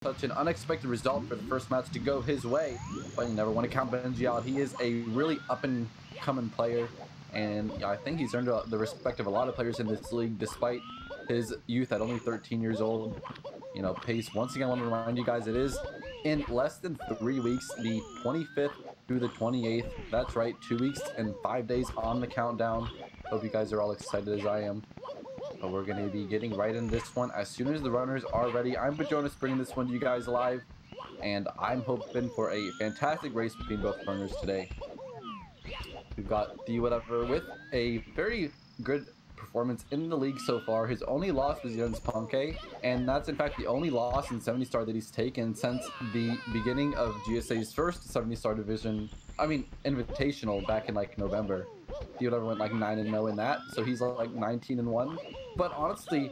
such an unexpected result for the first match to go his way, but you never want to count Benji out. He is a really up-and-coming player, and I think he's earned the respect of a lot of players in this league despite his youth at only 13 years old. You know, pace, once again, I want to remind you guys, it is in less than 3 weeks, the 25th through the 28th. That's right, 2 weeks and 5 days on the countdown. Hope you guys are all excited as I am. But we're going to be getting right in this one as soon as the runners are ready. I'm Jonas, bringing this one to you guys live, and I'm hoping for a fantastic race between both runners today. We've got Dwhatever with a very good performance in the league so far. His only loss was against Punke, and that's in fact the only loss in 70 star that he's taken since the beginning of GSA's first 70 star division, invitational back in like November. Dwhatever went like 9-0 in that, so he's like 19-1. But honestly,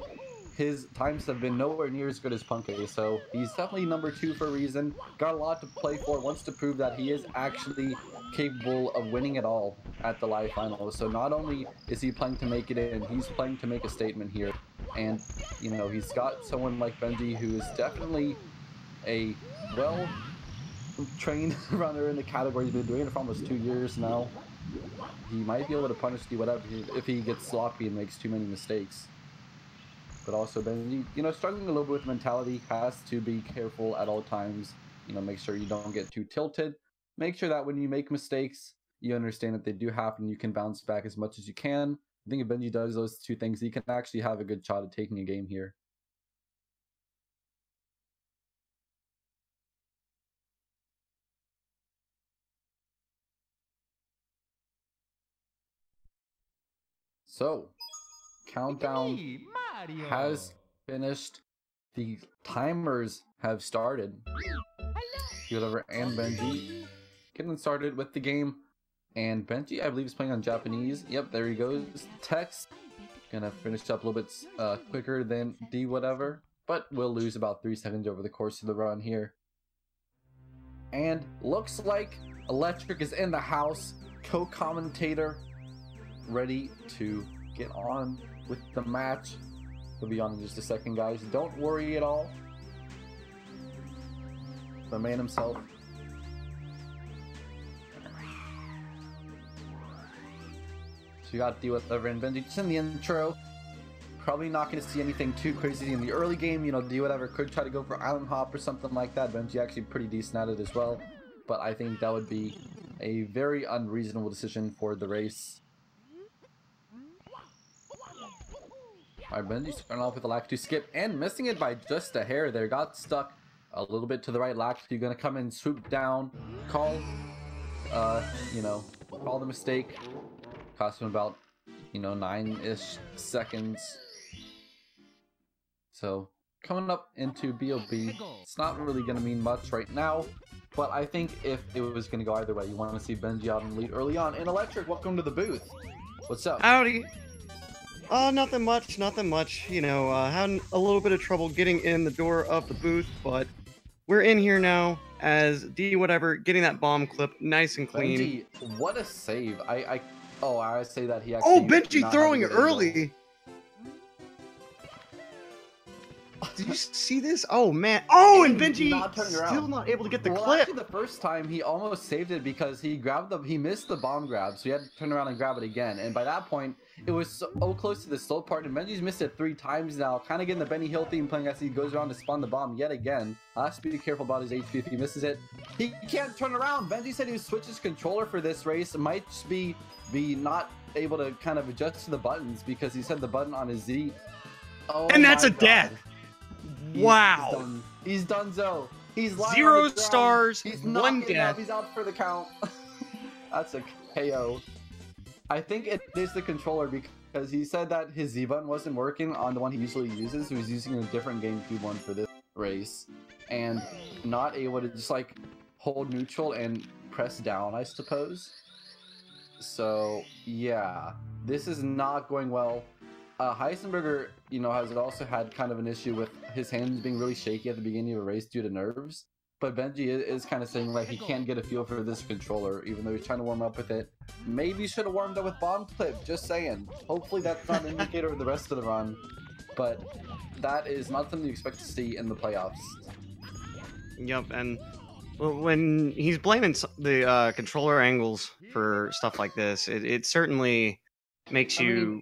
his times have been nowhere near as good as Punke, so he's definitely number 2 for a reason. Got a lot to play for, wants to prove that he is actually capable of winning it all at the live finals. So not only is he playing to make it in, he's playing to make a statement here. And, you know, he's got someone like Benji who is definitely a well-trained runner in the category. He's been doing it for almost 2 years now. He might be able to punish Dwhatever if he gets sloppy and makes too many mistakes. But also Benji, you know, struggling a little bit with mentality, has to be careful at all times. You know, make sure you don't get too tilted. Make sure that when you make mistakes, you understand that they do happen. You can bounce back as much as you can. I think if Benji does those 2 things, he can actually have a good shot at taking a game here. So, countdown has finished. The timers have started. Dwhatever and Benji getting started with the game. And Benji, I believe, is playing on Japanese. Yep, there he goes. Text. Gonna finish up a little bit quicker than Dwhatever, but we'll lose about 3 seconds over the course of the run here. And looks like Electric is in the house. Co-commentator, ready to get on with the match. He'll be on in just a second, guys. Don't worry at all. The man himself. So you got Dwhatever and Benji just in the intro. Probably not going to see anything too crazy in the early game. You know, Dwhatever could try to go for Island Hop or something like that. Benji actually pretty decent at it as well. But I think that would be a very unreasonable decision for the race. Alright, Benji starting off with a lack 2 skip and missing it by just a hair there. Got stuck a little bit to the right. Lack 2 gonna come in, swoop down, call, call the mistake. Cost him about, 9-ish seconds. So, coming up into BOB, it's not really gonna mean much right now. But I think if it was gonna go either way, you want to see Benji out in the lead early on. And Electric, welcome to the booth. What's up? Howdy. Nothing much. You know, having a little bit of trouble getting in the door of the booth, but we're in here now as Dwhatever getting that bomb clip nice and clean. Benji, what a save. I say that he actually... Oh, Benji throwing it early! Did you see this? Oh, man. Oh, and Benji still not able to get the clip. Actually, the first time he almost saved it because he missed the bomb grab, so he had to turn around and grab it again. And by that point, it was so close to the slow part, and Benji's missed it 3 times now. Kind of getting the Benny Hill theme playing as he goes around to spawn the bomb yet again. Has to be careful about his HP if he misses it. He can't turn around. Benji said he would switch his controller for this race. It might just be not able to kind of adjust to the buttons because he said the button on his Z. Oh, and that's a death. Wow. He's donezo. He's 0 stars, he's 1 death. He's out for the count. That's a KO. I think it is the controller because he said that his Z button wasn't working on the one he usually uses. So he's using a different GameCube one for this race and not able to just like hold neutral and press down, I suppose. So yeah, this is not going well. Heisenberger, has also had kind of an issue with his hands being really shaky at the beginning of a race due to nerves. But Benji is kind of saying like he can't get a feel for this controller, even though he's trying to warm up with it. Maybe he should have warmed up with bomb clip, just saying. Hopefully that's not an indicator of the rest of the run. But that is not something you expect to see in the playoffs. Yep, and when he's blaming the controller angles for stuff like this, it certainly makes you.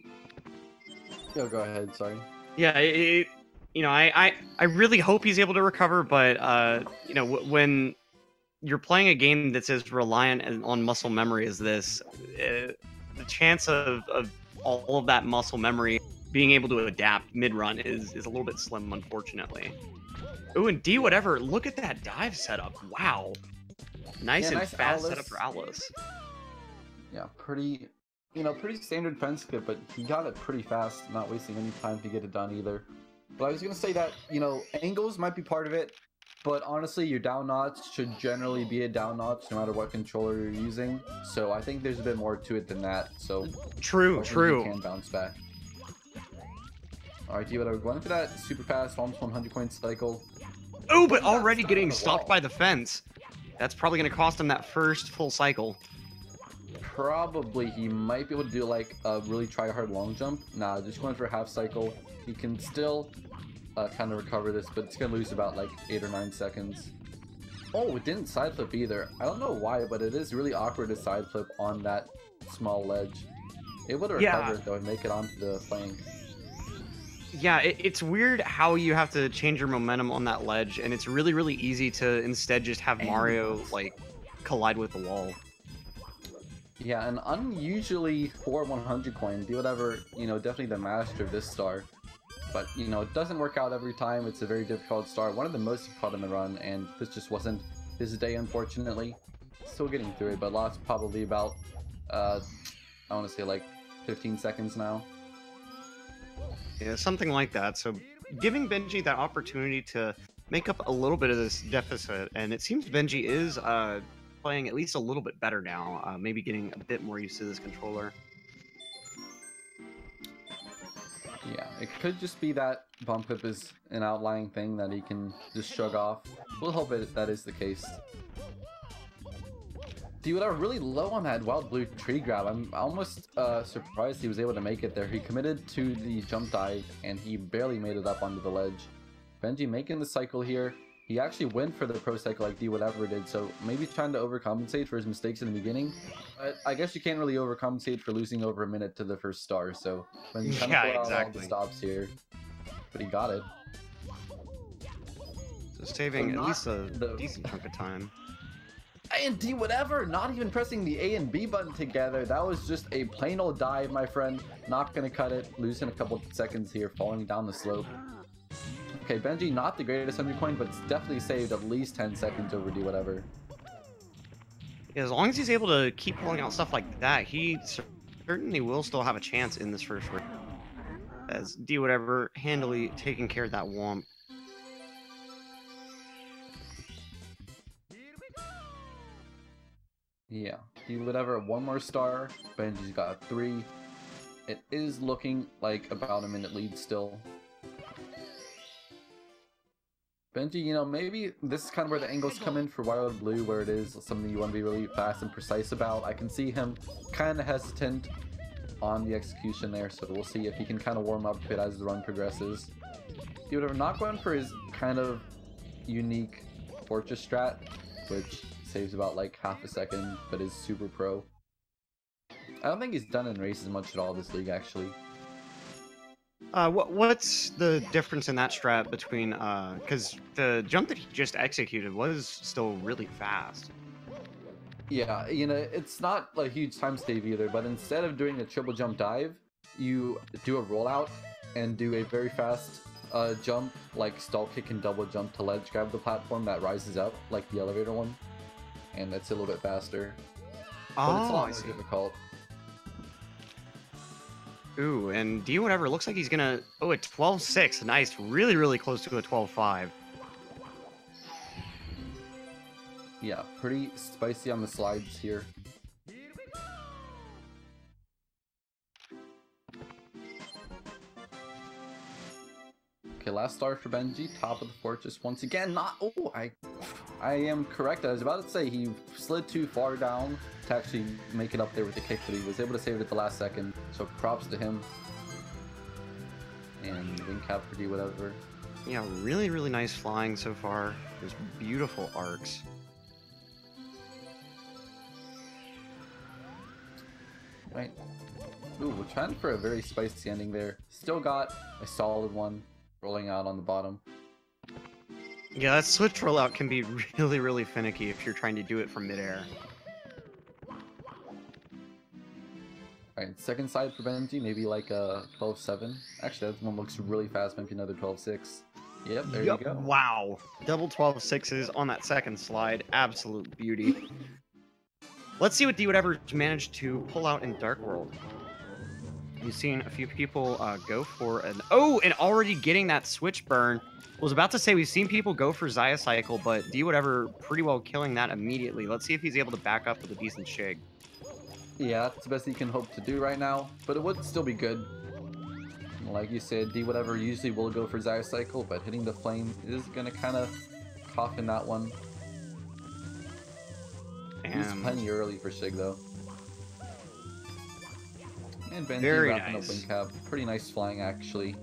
Yo, go ahead. Sorry. Yeah, you know, I really hope he's able to recover, but you know, when you're playing a game that's as reliant on muscle memory as this, the chance of all of that muscle memory being able to adapt mid-run is a little bit slim, unfortunately. Ooh, and Dwhatever, look at that dive setup. Wow. Nice and fast Alice. Setup for Alice. Yeah, pretty, pretty standard fence skip, but he got it pretty fast, not wasting any time to get it done either. But I was going to say that, angles might be part of it, but honestly, your down notch should generally be a down notch no matter what controller you're using. So I think there's a bit more to it than that. So true. You can bounce back. All right, Dwhatever, going for that super fast, almost 100 coin cycle. Oh, but already getting stopped by the fence. That's probably going to cost him that first full cycle. Probably he might be able to do like a really try hard long jump. Nah, just going for a half cycle. He can still kind of recover this, but it's going to lose about like 8 or 9 seconds. Oh, it didn't side flip either. I don't know why, but it is really awkward to side flip on that small ledge. Able to recover it though and make it onto the flank. Yeah, it's weird how you have to change your momentum on that ledge, and it's really, really easy to instead just have Mario, like, collide with the wall. Yeah, and unusually for 100 coin, Dwhatever, definitely the master of this star. But, it doesn't work out every time. It's a very difficult star, one of the most difficult in the run, and this just wasn't his day, unfortunately. Still getting through it, but lost probably about, I want to say like 15 seconds now. Yeah, something like that. So giving Benji that opportunity to make up a little bit of this deficit, and it seems Benji is playing at least a little bit better now, maybe getting a bit more used to this controller. Yeah, it could just be that bump whip is an outlying thing that he can just shrug off. We'll hope that is the case. Dwhatever really low on that wild blue tree grab. I'm almost surprised he was able to make it there. He committed to the jump dive and he barely made it up onto the ledge. Benji making the cycle here. He actually went for the pro cycle like Dwhatever did, so maybe trying to overcompensate for his mistakes in the beginning. But I guess you can't really overcompensate for losing over a minute to the first star, so Benji kind of pulled out all the stops here. But he got it. So saving at least a decent chunk of time. And Dwhatever, not even pressing the A and B button together. That was just a plain old dive, my friend. Not gonna cut it. Losing a couple seconds here, falling down the slope. Okay, Benji, not the greatest 100 coin, but it's definitely saved at least 10 seconds over Dwhatever. Yeah, as long as he's able to keep pulling out stuff like that, he certainly will still have a chance in this first round. As Dwhatever handily taking care of that womp. Yeah, Dwhatever, one more star. Benji's got 3. It is looking like about a minute lead still. Benji, maybe this is kind of where the angles come in for Wild Blue, where it is something you want to be really fast and precise about. I can see him kind of hesitant on the execution there, so we'll see if he can kind of warm up a bit as the run progresses. Dwhatever not going for his kind of unique Fortress strat, which saves about like half a second, but is super pro. I don't think he's done in races much at all this league, actually. What's the difference in that strat between, because the jump that he just executed was still really fast. Yeah, it's not a huge time save either, but instead of doing a triple jump dive, you do a rollout and do a very fast jump, like stall kick and double jump to ledge grab the platform that rises up, like the elevator one. And that's a little bit faster. But it's a lot more difficult. Ooh, and Dwhatever looks like he's gonna... Oh, a 12-6. Nice. Really, really close to a 12-5. Yeah, pretty spicy on the slides here. Okay, last star for Benji. Top of the fortress once again. Not... Oh, I am correct. I was about to say he slid too far down to actually make it up there with the kick, but he was able to save it at the last second. So props to him. And wing cap for Dwhatever. Yeah, really, really nice flying so far. There's beautiful arcs. Right. Ooh, we're trying for a very spicy ending there. Still got a solid one rolling out on the bottom. Yeah, that switch rollout can be really, really finicky if you're trying to do it from midair. Alright, second side for Benji, maybe like a 12-7. Actually, that one looks really fast, maybe another 12-6. Yep, there you go. Wow. Double 12-6s on that second slide. Absolute beauty. Let's see what Dwhatever managed to pull out in Dark World. You've seen a few people go for an... Oh, and already getting that switch burn. I was about to say we've seen people go for Xayah Cycle, but Dwhatever pretty well killing that immediately. Let's see if he's able to back up with a decent shig. Yeah, that's the best he can hope to do right now, but it would still be good. Like you said, Dwhatever usually will go for Xayah Cycle, but hitting the flame is going to kind of coffin that one. He's plenty early for Shig, though. And Benji wrapping up Wing Cap. Pretty nice flying, actually.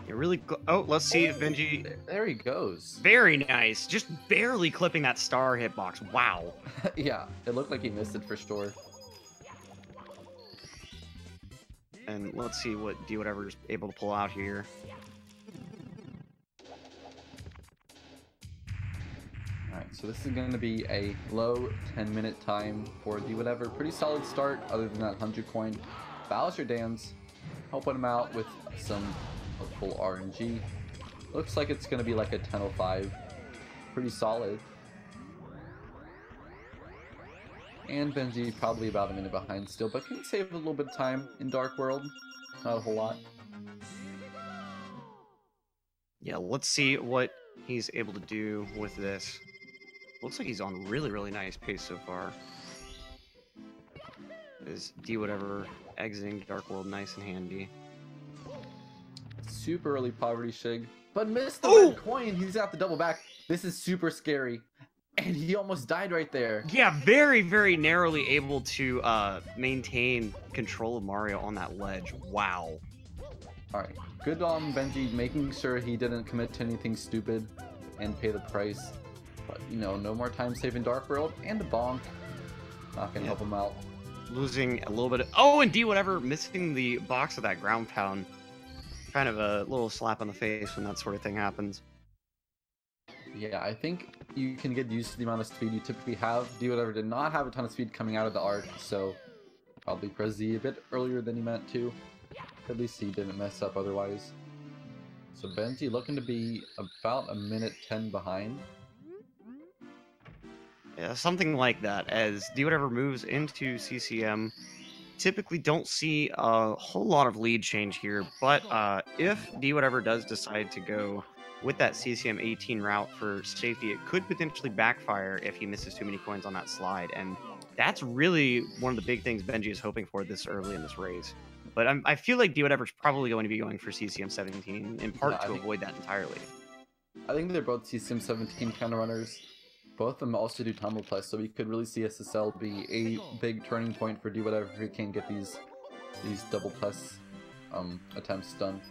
You're really... Oh, let's see if Benji... There he goes. Very nice. Just barely clipping that star hitbox. Wow. Yeah, it looked like he missed it for sure. And let's see what Dwhatever's able to pull out here. Alright, so this is going to be a low 10-minute time for Dwhatever. Pretty solid start, other than that 100 coin. Bowser Dance, helping him out with some full RNG. Looks like it's going to be like a 10:05. Pretty solid. And Benji probably about a minute behind still, but can save a little bit of time in Dark World. Not a whole lot. Yeah, let's see what he's able to do with this. Looks like he's on really, really nice pace so far. Is Dwhatever exiting Dark World nice and handy. Super early Poverty Shig, but missed the red coin. He's got to double back. This is super scary. And he almost died right there. Yeah, very, very narrowly able to maintain control of Mario on that ledge. Wow. Alright, good on Benji making sure he didn't commit to anything stupid and pay the price. But, you know, no more time saving Dark World and a bonk. Not gonna help him out. Losing a little bit of... Oh, and Dwhatever missing the box of that ground pound. Kind of a little slap on the face when that sort of thing happens. Yeah, I think you can get used to the amount of speed you typically have. Dwhatever did not have a ton of speed coming out of the arc, so probably press Z a bit earlier than he meant to. At least he didn't mess up otherwise. So Benji looking to be about a minute 10 behind. Yeah, something like that. As Dwhatever moves into CCM, typically don't see a whole lot of lead change here, but if Dwhatever does decide to go with that CCM 18 route for safety, it could potentially backfire if he misses too many coins on that slide, and that's really one of the big things Benji is hoping for this early in this race. But I feel like Dwhatever's probably going to be going for CCM 17, in part to avoid that entirely. I think they're both CCM 17 kind of runners. Both of them also do Tumble Plus, so we could really see SSL be a big turning point for Dwhatever if he can get these double plus attempts done.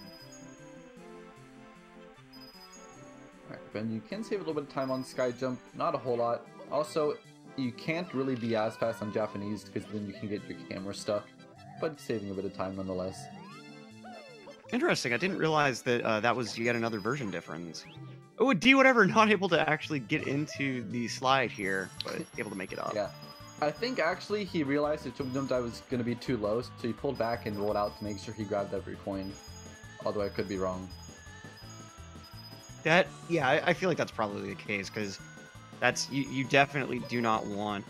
Alright, Ben, you can save a little bit of time on Sky Jump, not a whole lot. Also, you can't really be as fast on Japanese because then you can get your camera stuck, but saving a bit of time nonetheless. Interesting, I didn't realize that that was yet another version difference. Oh, Dwhatever not able to actually get into the slide here, but able to make it up. Yeah. I think actually he realized the jump dive was going to be too low, so he pulled back and rolled out to make sure he grabbed every coin. Although I could be wrong. Yeah, I feel like that's probably the case, because that's you definitely do not want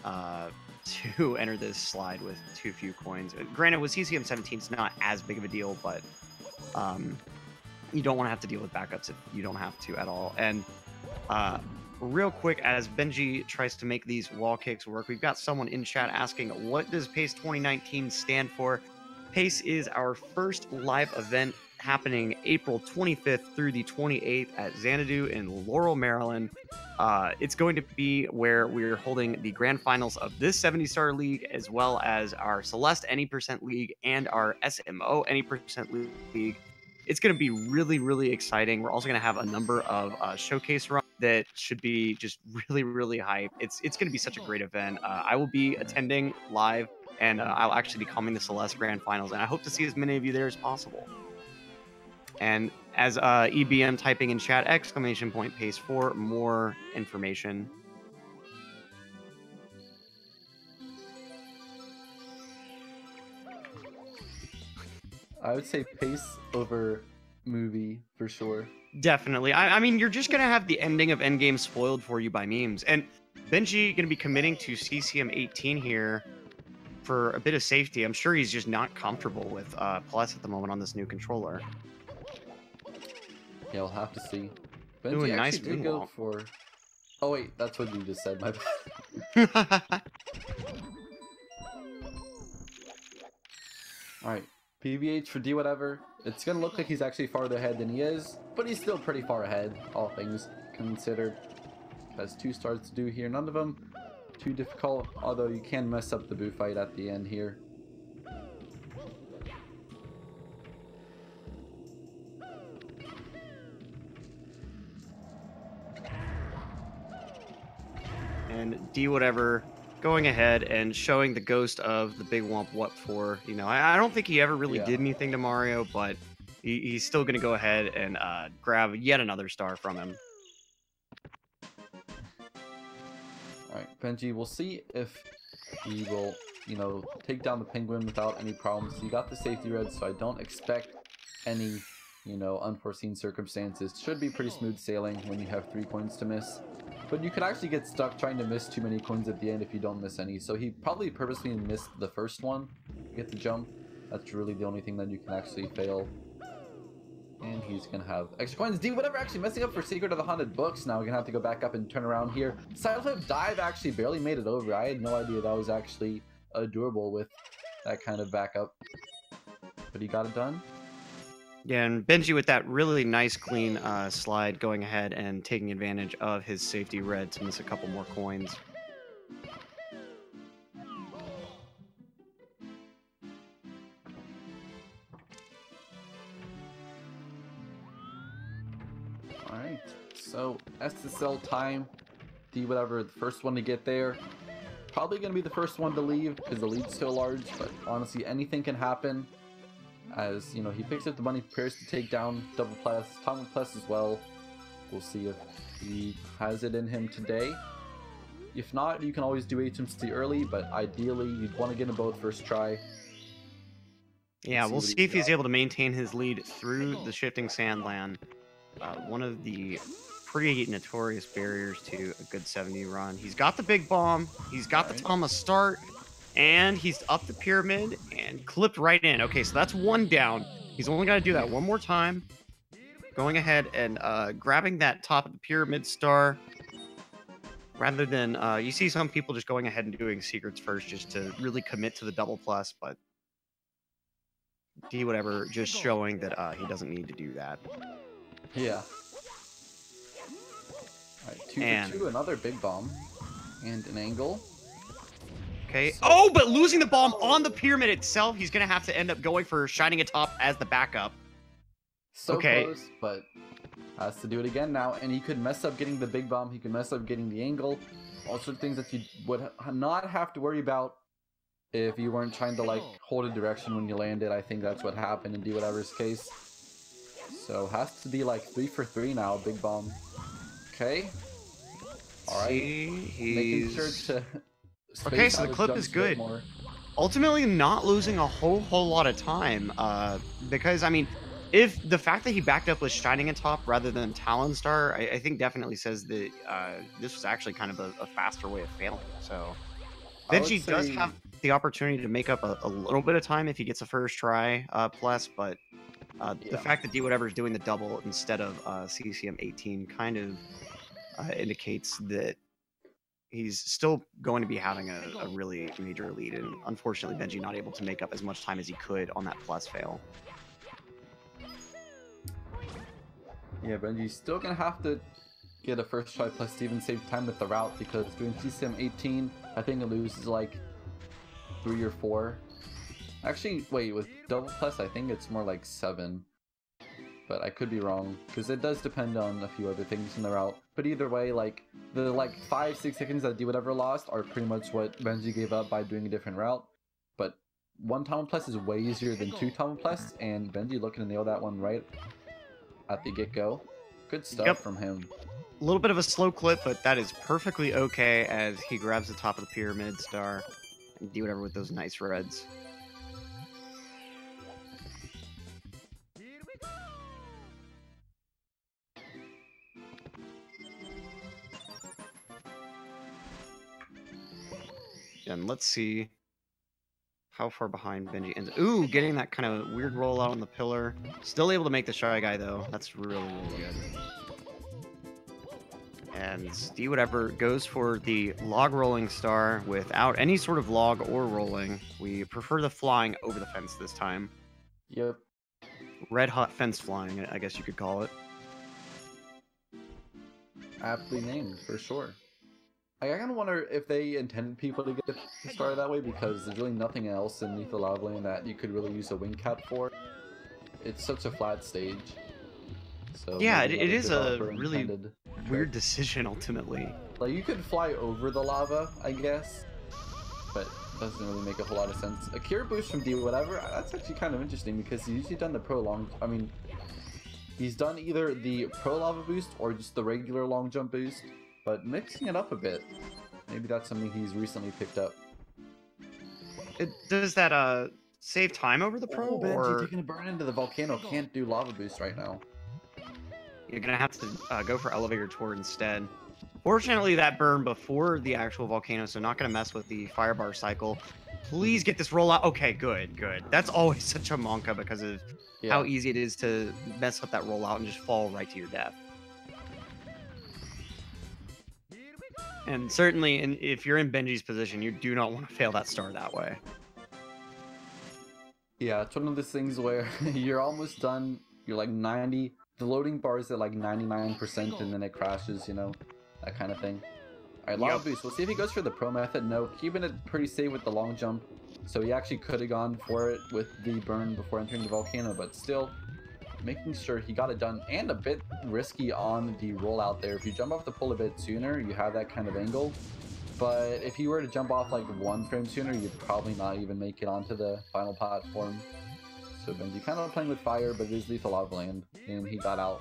to enter this slide with too few coins. Granted, with CCM 17, it's not as big of a deal, but you don't want to have to deal with backups if you don't have to at all. And real quick, as Benji tries to make these wall kicks work, we've got someone in chat asking, what does PACE 2019 stand for? PACE is our first live event happening April 25th through the 28th at Xanadu in Laurel, Maryland. It's going to be where we're holding the grand finals of this 70-star league, as well as our Celeste Any% League and our SMO Any% League. it's going to be really, really exciting. We're also going to have a number of showcase runs that should be just really, really hype. It's going to be such a great event. I will be attending live, and I'll actually be calling the Celeste Grand Finals, and I hope to see as many of you there as possible. And as EBM typing in chat, !pace for more information. I would say pace over movie for sure. Definitely. I mean, you're just going to have the ending of Endgame spoiled for you by memes. And benjii going to be committing to CCM 18 here for a bit of safety. I'm sure he's just not comfortable with Plus at the moment on this new controller. Yeah, we'll have to see. Benjii nice actually did go for... Oh wait, that's what you just said, my bad. Alright, PBH for Dwhatever. It's gonna look like he's actually farther ahead than he is, but he's still pretty far ahead, all things considered. Has 2 stars to do here, none of them too difficult, although you can mess up the boo fight at the end here. And Dwhatever going ahead and showing the ghost of the big womp what for. You know, I don't think he ever really did anything to Mario, but he's still going to go ahead and grab yet another star from him. Alright, benjii, we'll see if he will, you know, take down the penguin without any problems. You got the safety red, so I don't expect any, you know, unforeseen circumstances. Should be pretty smooth sailing when you have 3 coins to miss. But you could actually get stuck trying to miss too many coins at the end if you don't miss any. So he probably purposely missed the first one to get the jump. That's really the only thing that you can actually fail. And he's going to have extra coins. Dwhatever actually messing up for Secret of the Haunted Books. Now we're going to have to go back up and turn around here. Side flip dive actually barely made it over. I had no idea that was actually doable with that kind of backup. But he got it done. Yeah, and benjii with that really nice, clean slide going ahead and taking advantage of his safety red to miss a couple more coins. Alright, so SSL time. Dwhatever, the first one to get there. Probably going to be the first one to leave because the lead's so large, but honestly, anything can happen. As, you know, he picks up the money, prepares to take down Double Plus, Tom Plus as well. We'll see if he has it in him today. If not, you can always do HMC early, but ideally, you'd want to get them both first try. Yeah, we'll see if he's able to maintain his lead through the shifting sandland. One of the pretty notorious barriers to a good 70 run. He's got the big bomb, he's got the Thomas start, and he's up the pyramid and clipped right in. Okay, so that's 1 down. He's only got to do that 1 more time. Going ahead and grabbing that top of the pyramid star. Rather than, you see some people just going ahead and doing secrets first just to really commit to the double plus, but Dwhatever just showing that he doesn't need to do that. Yeah. Alright, 2 for 2, another big bomb. And an angle. Okay. Oh, but losing the bomb on the pyramid itself, he's going to have to end up going for shining atop as the backup. So close, but has to do it again now. And he could mess up getting the big bomb. He could mess up getting the angle. All sorts of things that you would not have to worry about if you weren't trying to, like, hold a direction when you landed. I think that's what happened in Dwhatever's case. So has to be, like, 3 for 3 now, big bomb. Okay. Alright. Making sure to... Okay, so the clip is good. Ultimately, not losing a whole lot of time, because, I mean, if the fact that he backed up with Shining atop rather than Talon Star, I think definitely says that this was actually kind of a faster way of failing. So, benjii does have the opportunity to make up a little bit of time if he gets a first try plus, but the fact that Dwhatever is doing the double instead of CCM 18 kind of indicates that he's still going to be having a really major lead, and unfortunately benjii not able to make up as much time as he could on that plus fail. Yeah, benjii's still gonna have to get a first try plus to even save time with the route, because doing CCM 18, I think it loses like 3 or 4. Actually, wait, with double plus, I think it's more like 7. but I could be wrong because it does depend on a few other things in the route. But either way, like the 5-6 seconds that Dwhatever lost are pretty much what Benji gave up by doing a different route. But 1 Tom Plus is way easier than 2 Tom Plus, and Benji looking to nail that one right at the get-go. Good stuff from him. A little bit of a slow clip, but that is perfectly okay as he grabs the top of the pyramid star and Dwhatever with those nice reds. And let's see how far behind Benji ends. Ooh, getting that kind of weird rollout on the pillar. Still able to make the Shy Guy, though. That's really, really good. And Dwhatever goes for the log rolling star without any sort of log or rolling. We prefer the flying over the fence this time. Yep. Red hot fence flying, I guess you could call it. Aptly named, for sure. I kind of wonder if they intended people to get started that way, because there's really nothing else in Lethal Lava Land that you could really use a wing cap for. It's such a flat stage. So yeah, it is a really weird decision ultimately. Like, you could fly over the lava, I guess, but it doesn't really make a whole lot of sense. A cure boost from Dwhatever, that's actually kind of interesting because he's usually done the pro long. I mean, he's done either the pro lava boost or just the regular long jump boost. But mixing it up a bit, maybe that's something he's recently picked up. Does that save time over the pro? Benji or taking a burn into the volcano, can't do lava boost right now. You're gonna have to go for elevator tour instead. Fortunately, that burn before the actual volcano, so not gonna mess with the firebar cycle. Please get this rollout. Okay, good, good. That's always such a monka because of how easy it is to mess up that rollout and just fall right to your death. And certainly, if you're in Benji's position, you do not want to fail that star that way. Yeah, it's one of those things where you're almost done. You're like 90. The loading bar is at like 99%, and then it crashes. You know, that kind of thing. All right, lava boost. We'll see if he goes for the pro method. No, keeping it pretty safe with the long jump. So he actually could have gone for it with the burn before entering the volcano, but still, making sure he got it done, and a bit risky on the rollout there. If you jump off the pole a bit sooner, you have that kind of angle. But if you were to jump off like 1 frame sooner, you'd probably not even make it onto the final platform. So Benji kind of playing with fire, but it is Lethal Lava Land, and he got out.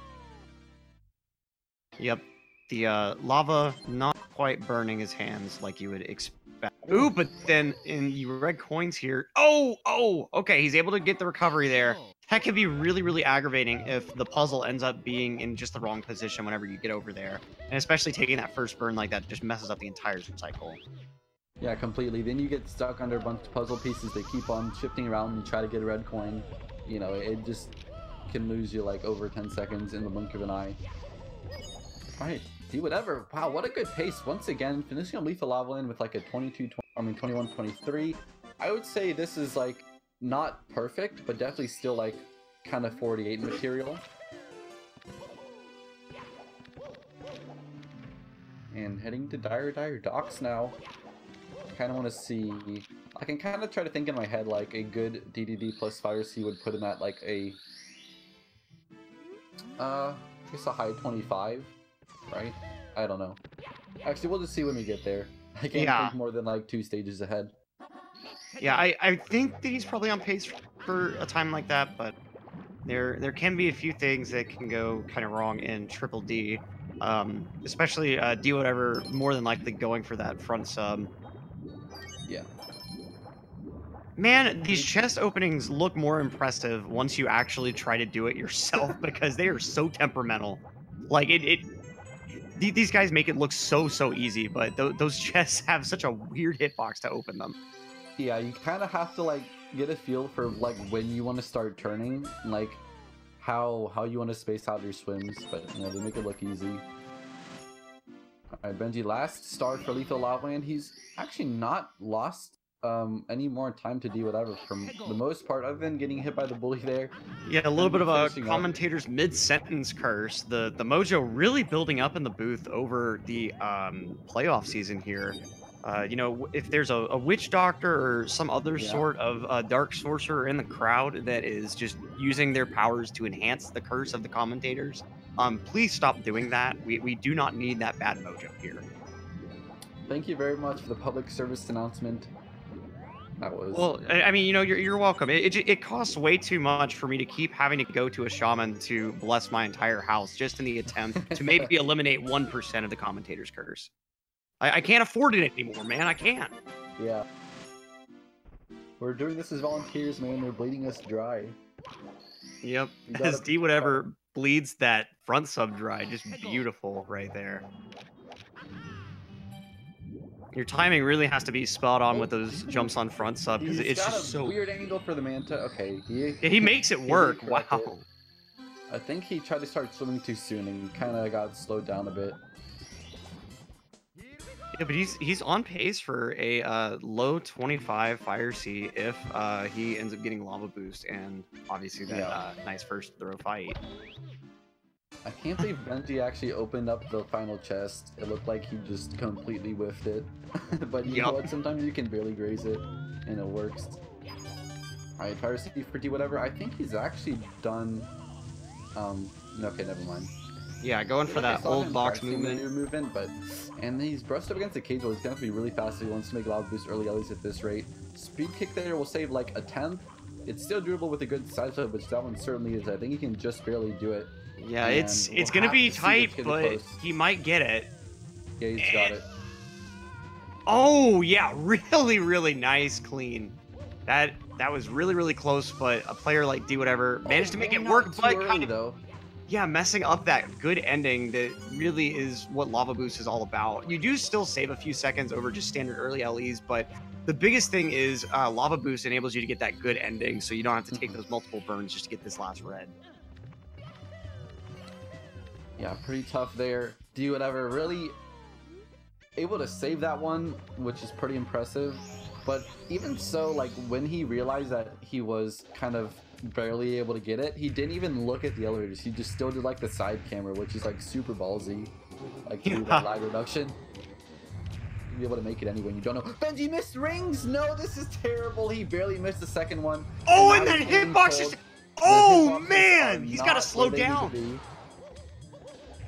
Yep. The lava not quite burning his hands like you would expect. Ooh, but then in the red coins here. Oh, okay. He's able to get the recovery there. That could be really, really aggravating if the puzzle ends up being in just the wrong position whenever you get over there. And especially taking that first burn like that just messes up the entire cycle. Yeah, completely. Then you get stuck under a bunch of puzzle pieces. They keep on shifting around and you try to get a red coin. You know, it just can lose you like over 10 seconds in the blink of an eye. Alright, Dwhatever. Wow, what a good pace. Once again, finishing on Lethal Lava Land with like a 21-23. I would say this is like not perfect, but definitely still like kind of 48 material. And heading to Dire Docks now. I kind of want to see. I can kind of try to think in my head like a good DDD plus Fire C would put him at like a I guess a high 25, right? I don't know. Actually, we'll just see when we get there. I can't think more than like 2 stages ahead. Yeah, I think that he's probably on pace for a time like that, but there can be a few things that can go kind of wrong in Triple D, especially Dwhatever more than likely going for that front sub. Yeah. Man, these chest openings look more impressive once you actually try to do it yourself because they are so temperamental. Like these guys make it look so easy, but those chests have such a weird hitbox to open them. Yeah, you kind of have to like get a feel for like when you want to start turning, like how you want to space out your swims, but you know, they make it look easy. Alright, Benji, last star for Lethal Lava Land. He's actually not lost any more time to Dwhatever for the most part, other than getting hit by the bully there. Yeah, a little bit of a commentator's mid-sentence curse. The mojo really building up in the booth over the playoff season here. You know, if there's a witch doctor or some other sort of dark sorcerer in the crowd that is just using their powers to enhance the curse of the commentators, please stop doing that. We do not need that bad mojo here. Thank you very much for the public service announcement. That was... Well, I mean, you know, you're welcome. It costs way too much for me to keep having to go to a shaman to bless my entire house just in the attempt to maybe eliminate 1% of the commentator's curse. I can't afford it anymore, man. I can't. Yeah. We're doing this as volunteers, man. They're bleeding us dry. Yep. As Dwhatever bleeds that front sub dry. Just beautiful right there. Your timing really has to be spot on with those jumps on front sub because it's just so weird angle for the Manta. Okay, he makes it work. Wow. I think he tried to start swimming too soon and kind of got slowed down a bit. Yeah, but he's on pace for a low 25 fire C if he ends up getting lava boost and obviously that nice first throw fight. I can't believe Benji actually opened up the final chest. It looked like he just completely whiffed it. But you know what? Sometimes you can barely graze it and it works. Alright, fire C for Dwhatever. I think he's actually done. Okay, never mind. Yeah, going for that old box movement, and he's brushed up against the cage wall. He's gonna have to be really fast if he wants to make lava boost early, at least at this rate. Speed kick there will save like a 10th. It's still doable with a good side flip, which that one certainly is. I think he can just barely do it. Yeah, it's gonna be tight, but he might get it. Yeah, he's got it. Oh yeah, really nice clean. That was really close, but a player like Dwhatever managed to make it work, but kind of though. Yeah, messing up that good ending that really is what Lava Boost is all about. You do still save a few seconds over just standard early LEs, but the biggest thing is Lava Boost enables you to get that good ending, so you don't have to take those multiple burns just to get this last red. Yeah, pretty tough there. Dwhatever really able to save that one, which is pretty impressive. But even so, like when he realized that he was kind of barely able to get it, he didn't even look at the elevators. He just still did like the side camera, which is like super ballsy, like to do that lag reduction. Be able to make it anyway. You don't know. Benji missed rings. No, this is terrible. He barely missed the second one. Oh, and that hitbox is. Oh man, he's got to slow down.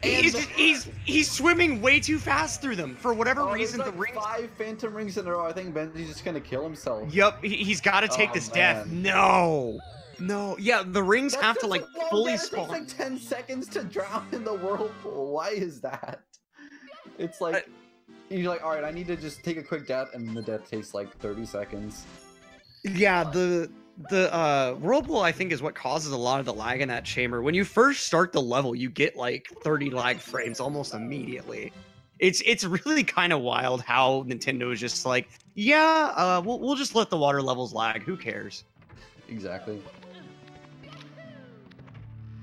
He's swimming way too fast through them for whatever reason. Like the rings. 5 phantom rings in a row. I think Benji's just gonna kill himself. Yep, he's got to take this death. No, yeah, the rings have to like fully spawn. It takes like 10 seconds to drown in the whirlpool. Why is that? It's like you're like, all right, I need to just take a quick death, and the death takes like 30 seconds. Yeah, the whirlpool I think is what causes a lot of the lag in that chamber. When you first start the level, you get like 30 lag frames almost immediately. It's really kind of wild how Nintendo is just like, yeah, we'll just let the water levels lag. Who cares? Exactly.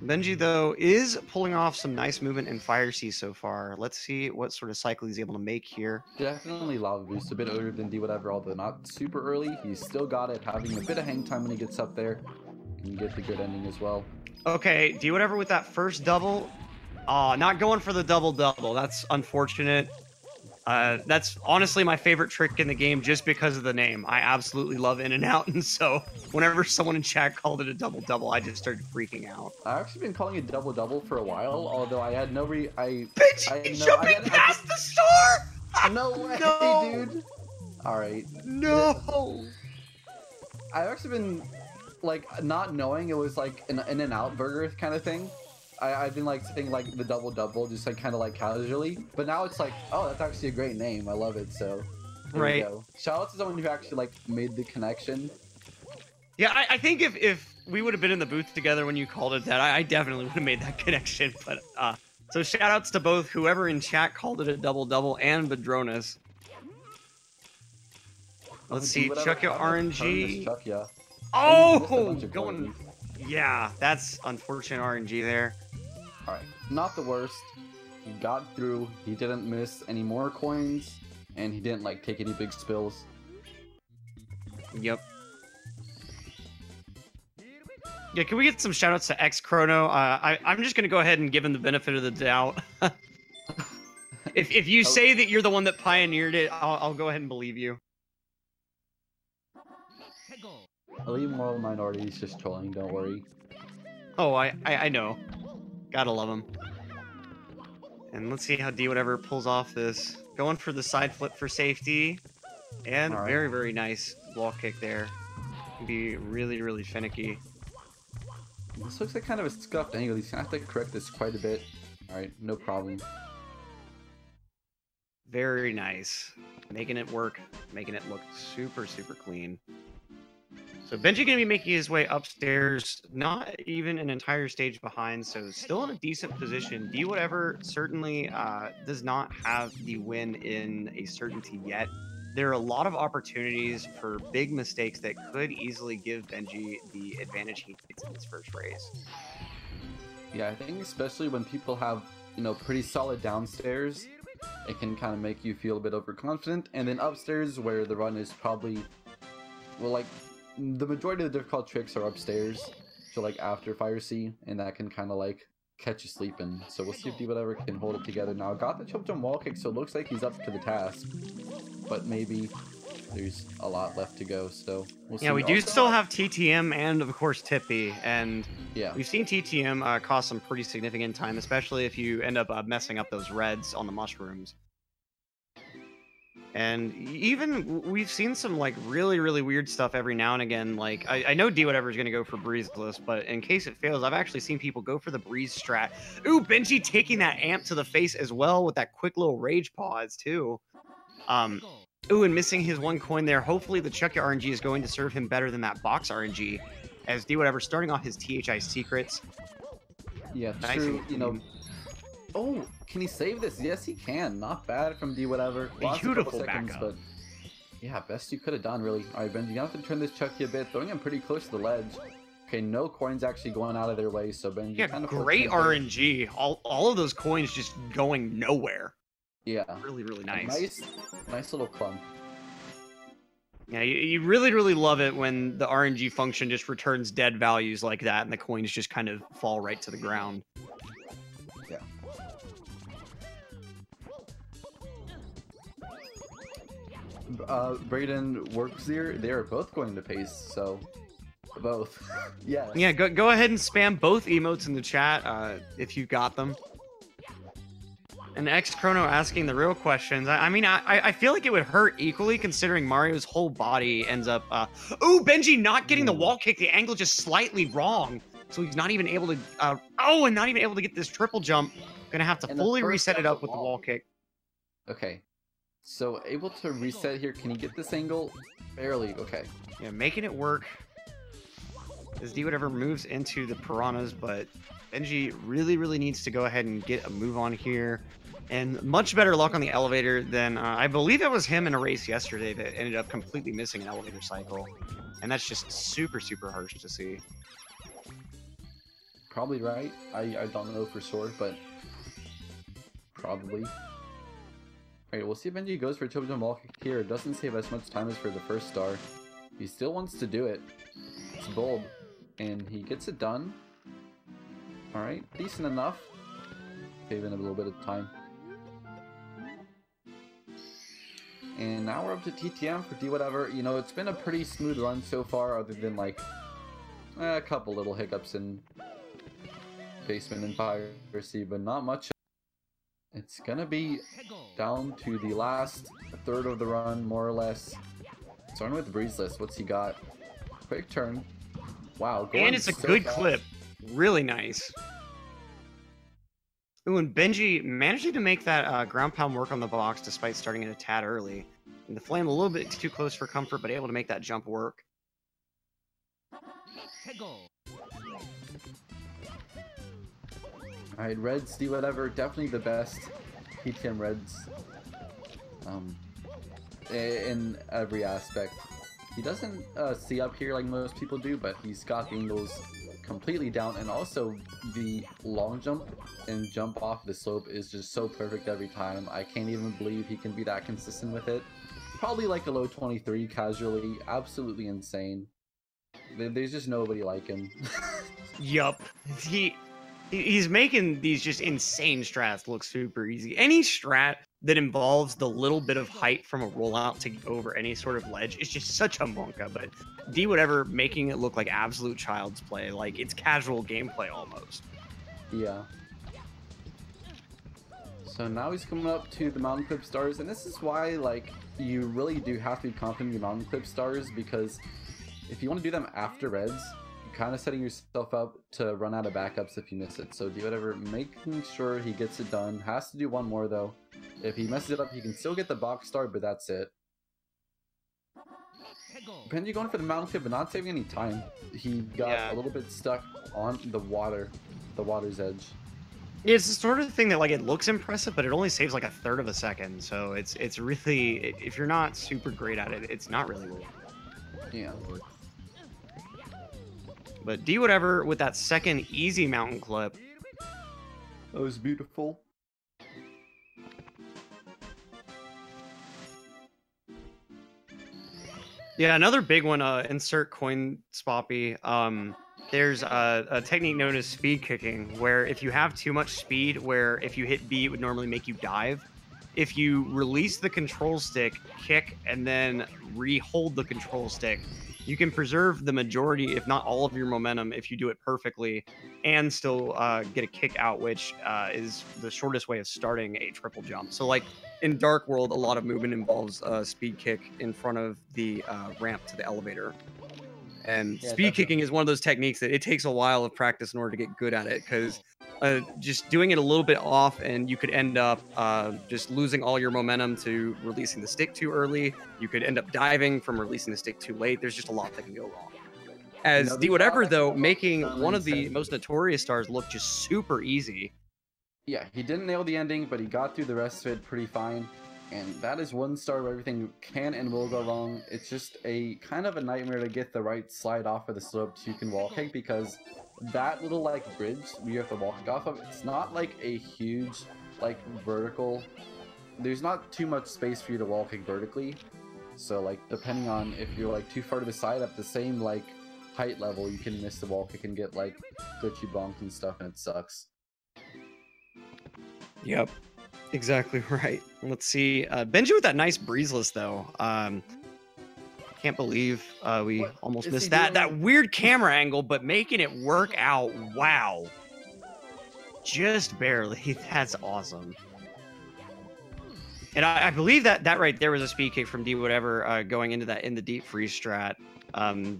Benji, though, is pulling off some nice movement in Fire Sea so far. Let's see what sort of cycle he's able to make here. Definitely Lava Boost, a bit earlier than Dwhatever, although not super early. He's still got it, having a bit of hang time when he gets up there. Can get the good ending as well. Okay, Dwhatever with that first double. Not going for the double-double. That's unfortunate. That's honestly my favorite trick in the game just because of the name. I absolutely love in and out, and so whenever someone in chat called it a double-double, I just started freaking out. I've actually been calling it double-double for a while, although I had no Benji jumping past the store! No way, dude! Alright. No! I've actually been, like, not knowing it was, like, an In-N-Out burger kind of thing. I've been like saying like the double just like kind of like casually, but now it's like, oh, that's actually a great name. I love it. So right. Shout out to someone who actually like made the connection. Yeah, I think if we would have been in the booth together when you called it that, I definitely would have made that connection. But so shout outs to both whoever in chat called it a double and Badronis. Let's see, Chuck your RNG. Chuck, yeah. Oh, going. Yeah, that's unfortunate RNG there. Alright, not the worst. He got through, he didn't miss any more coins, and he didn't like take any big spills. Yep. Yeah, can we get some shoutouts to X Chrono? I'm just gonna go ahead and give him the benefit of the doubt. If you say that you're the one that pioneered it, I'll go ahead and believe you. Elite Moral Minority is just trolling, don't worry. Oh, I know. Gotta love him. And let's see how Dwhatever pulls off this. Going for the side flip for safety. And All right. very, very nice wall kick there. Can be really, really finicky. This looks like kind of a scuffed angle. He's gonna have to correct this quite a bit. Alright, no problem. Very nice. Making it work. Making it look super, super clean. So benjii gonna be making his way upstairs, not even an entire stage behind, so still in a decent position. Dwhatever certainly does not have the win in a certainty yet. There are a lot of opportunities for big mistakes that could easily give benjii the advantage he gets in his first race. Yeah, I think especially when people have, you know, pretty solid downstairs, it can kind of make you feel a bit overconfident. And then upstairs, where the run is probably, well, like, the majority of the difficult tricks are upstairs, so like after Fire C, and that can kind of like catch you sleeping. So we'll see if Dwhatever can hold it together now. Got the chop jump wall kick, so it looks like he's up to the task, but maybe there's a lot left to go. So we'll see. Yeah, we do still have TTM and of course Tippy, and yeah, we've seen TTM cost some pretty significant time, especially if you end up messing up those reds on the mushrooms. And even we've seen some like really, really weird stuff every now and again. Like I know Dwhatever is going to go for breezeless, but in case it fails, I've actually seen people go for the breeze strat. Ooh, benjii taking that amp to the face as well with that quick little rage pause too. Ooh, and missing his one coin there. Hopefully the Chucky RNG is going to serve him better than that box RNG, as Dwhatever starting off his THI secrets. Yeah, Nice. true. You know. Oh, can he save this? Yes, he can. Not bad from Dwhatever. Beautiful backup. But yeah, best you could have done, really. All right, benjii, you have to turn this Chucky a bit, throwing him pretty close to the ledge. Okay, no coins actually going out of their way, so benjii kind of great RNG. All of those coins just going nowhere. Yeah. Really, really nice. Nice little clump. Yeah, you really, really love it when the RNG function just returns dead values like that, and the coins just kind of fall right to the ground. Yeah. Brayden Worksier, they are both going to pace, so both. Yeah. Yeah, go ahead and spam both emotes in the chat if you've got them. And X Chrono asking the real questions. I mean, I feel like it would hurt equally considering Mario's whole body ends up. Ooh, benjii not getting the wall kick. The angle just slightly wrong, so he's not even able to. And not even able to get this triple jump. Gonna have to fully reset it up with the wall kick. Okay, so able to reset here. Can he get this angle? Barely. Okay. Yeah, making it work. As Dwhatever moves into the piranhas, but benjii really, really needs to go ahead and get a move on here. And much better luck on the elevator than, I believe it was him in a race yesterday that ended up completely missing an elevator cycle. And that's just super, super harsh to see. Probably right. I don't know for sure, but probably. Alright, we'll see if benjii goes for a Chobjum wall kick here. It doesn't save as much time as for the first star. He still wants to do it. It's bold. And he gets it done. Alright, decent enough. Saving a little bit of time. And now we're up to TTM for Dwhatever. You know, it's been a pretty smooth run so far, other than like a couple little hiccups in basement and piracy, but not much. It's gonna be down to the last third of the run, more or less. Starting with breezeless. What's he got? Quick turn. Wow. And it's a good clip. Really nice. Ooh, and benjii managing to make that ground pound work on the box despite starting it a tad early. And the flame a little bit too close for comfort, but able to make that jump work. Alright, Reds, Dwhatever, definitely the best PTM Reds in every aspect. He doesn't see up here like most people do, but he's got the angles completely down, and also the long jump and jump off the slope is just so perfect every time. I can't even believe he can be that consistent with it. Probably like a low 23 casually, absolutely insane. There's just nobody like him. Yup. He's making these just insane strats look super easy. Any strat that involves the little bit of height from a rollout to get over any sort of ledge is just such a monka. But Dwhatever making it look like absolute child's play, like it's casual gameplay almost. Yeah. So now he's coming up to the mountain clip stars, and this is why, like, you really do have to be confident in your mountain clip stars, because if you want to do them after reds, you're kind of setting yourself up to run out of backups if you miss it. So Dwhatever making sure he gets it done. Has to do one more though. If he messes it up, he can still get the box star, but that's it. Benji going for the mountain clip, but not saving any time. He got a little bit stuck on the water's edge. It's the sort of thing that, like, it looks impressive, but it only saves like 1/3 of a second. So it's really, if you're not super great at it, it's not really worth it. Yeah. But Dwhatever with that second easy mountain clip. That was beautiful. Yeah, another big one, insert coin spoppy. There's a technique known as speed kicking, where if you have too much speed, where if you hit B, it would normally make you dive. If you release the control stick, kick, and then re-hold the control stick, you can preserve the majority, if not all of your momentum, if you do it perfectly, and still get a kick out, which is the shortest way of starting a triple jump. So, like, in Dark World, a lot of movement involves a speed kick in front of the ramp to the elevator. And speed kicking is one of those techniques that it takes a while of practice in order to get good at it, because just doing it a little bit off, and you could end up just losing all your momentum to releasing the stick too early. You could end up diving from releasing the stick too late. There's just a lot that can go wrong. As Dwhatever, though, making one of the most notorious stars look just super easy. Yeah, he didn't nail the ending, but he got through the rest of it pretty fine. And that is one star where everything can and will go wrong. It's just a kind of a nightmare to get the right slide off of the slope so you can wall kick, because that little, like, bridge you have to walk off of, it's not like a huge, like, vertical. There's not too much space for you to wall kick vertically. So, like, depending on if you're, like, too far to the side at the same, like, height level, you can miss the wall kick and get, like, glitchy bonks and stuff, and it sucks. Yep. Exactly right. Let's see. Benji with that nice breezeless, though. Can't believe we almost missed that. That weird camera angle, but making it work out. Wow. Just barely. That's awesome. And I believe that right there was a speed kick from Dwhatever going into that in the deep freeze strat.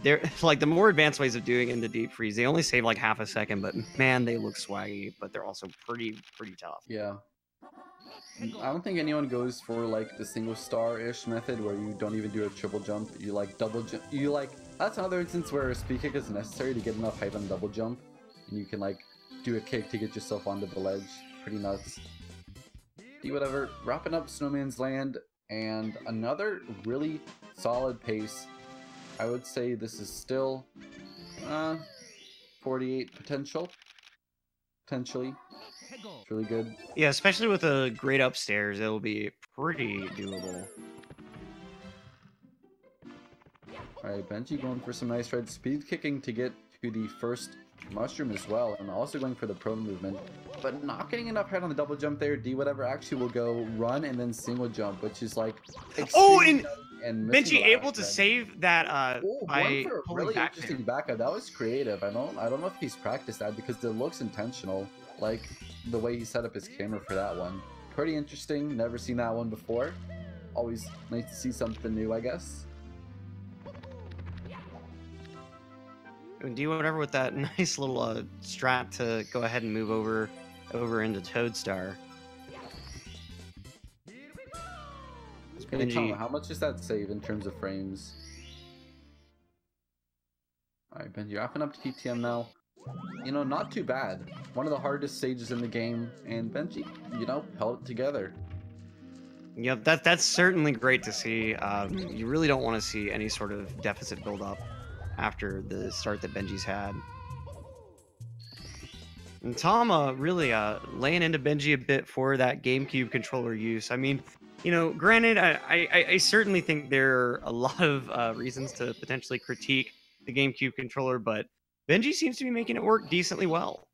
They're like the more advanced ways of doing in the deep freeze. They only save like half a second, but man, they look swaggy. But they're also pretty tough. Yeah. I don't think anyone goes for, like, the single star-ish method where you don't even do a triple jump. You, like, double jump. You, like, that's another instance where a speed kick is necessary to get enough height on double jump. And you can, like, do a kick to get yourself onto the ledge. Pretty nuts. Dwhatever, wrapping up Snowman's Land, and another really solid pace. I would say this is still 48 potentially. It's really good. Yeah, especially with a great upstairs, it'll be pretty doable. Alright, Benji going for some nice red speed kicking to get to the first mushroom as well, and also going for the prone movement, but not getting enough height on the double jump there. Dwhatever actually will go run and then single jump, which is like and Benji able to save that by for a really interesting backup. That was creative. I don't know if he's practiced that, because it looks intentional, like the way he set up his camera for that one. Pretty interesting. Never seen that one before. Always nice to see something new, I guess. And Dwhatever with that nice little strat to go ahead and move over into Toadstar. Benji, how much does that save in terms of frames? Alright, Benji, wrapping up to TTM now. You know, not too bad. One of the hardest stages in the game, and Benji, you know, held it together. Yep, that's certainly great to see. You really don't want to see any sort of deficit build up after the start that Benji's had. And Tom really laying into Benji a bit for that GameCube controller use. I mean, you know, granted, I certainly think there are a lot of reasons to potentially critique the GameCube controller, but Benji seems to be making it work decently well.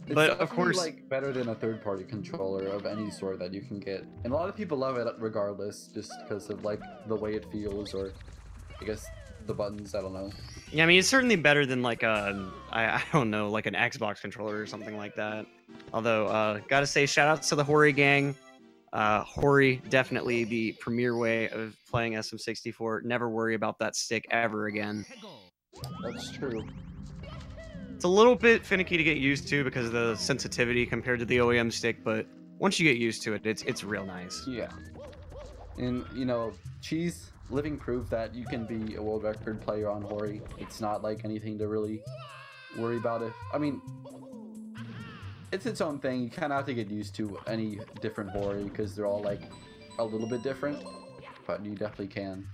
It's But of definitely, course, like, better than a third-party controller of any sort that you can get. And a lot of people love it regardless, just because of, like, the way it feels, or I guess the buttons, I don't know. yeah, I mean, it's certainly better than like I don't know, like an Xbox controller or something like that. Although, gotta say, shout outs to the Hori gang. Hori, definitely the premier way of playing SM64. Never worry about that stick ever again. That's true. It's a little bit finicky to get used to because of the sensitivity compared to the OEM stick, but once you get used to it, it's real nice. Yeah. And, you know, Cheese, living proof that you can be a world record player on Hori. It's not, like, anything to really worry about. I mean, it's its own thing. You kind of have to get used to any different Hori because they're all, like, a little bit different, but you definitely can.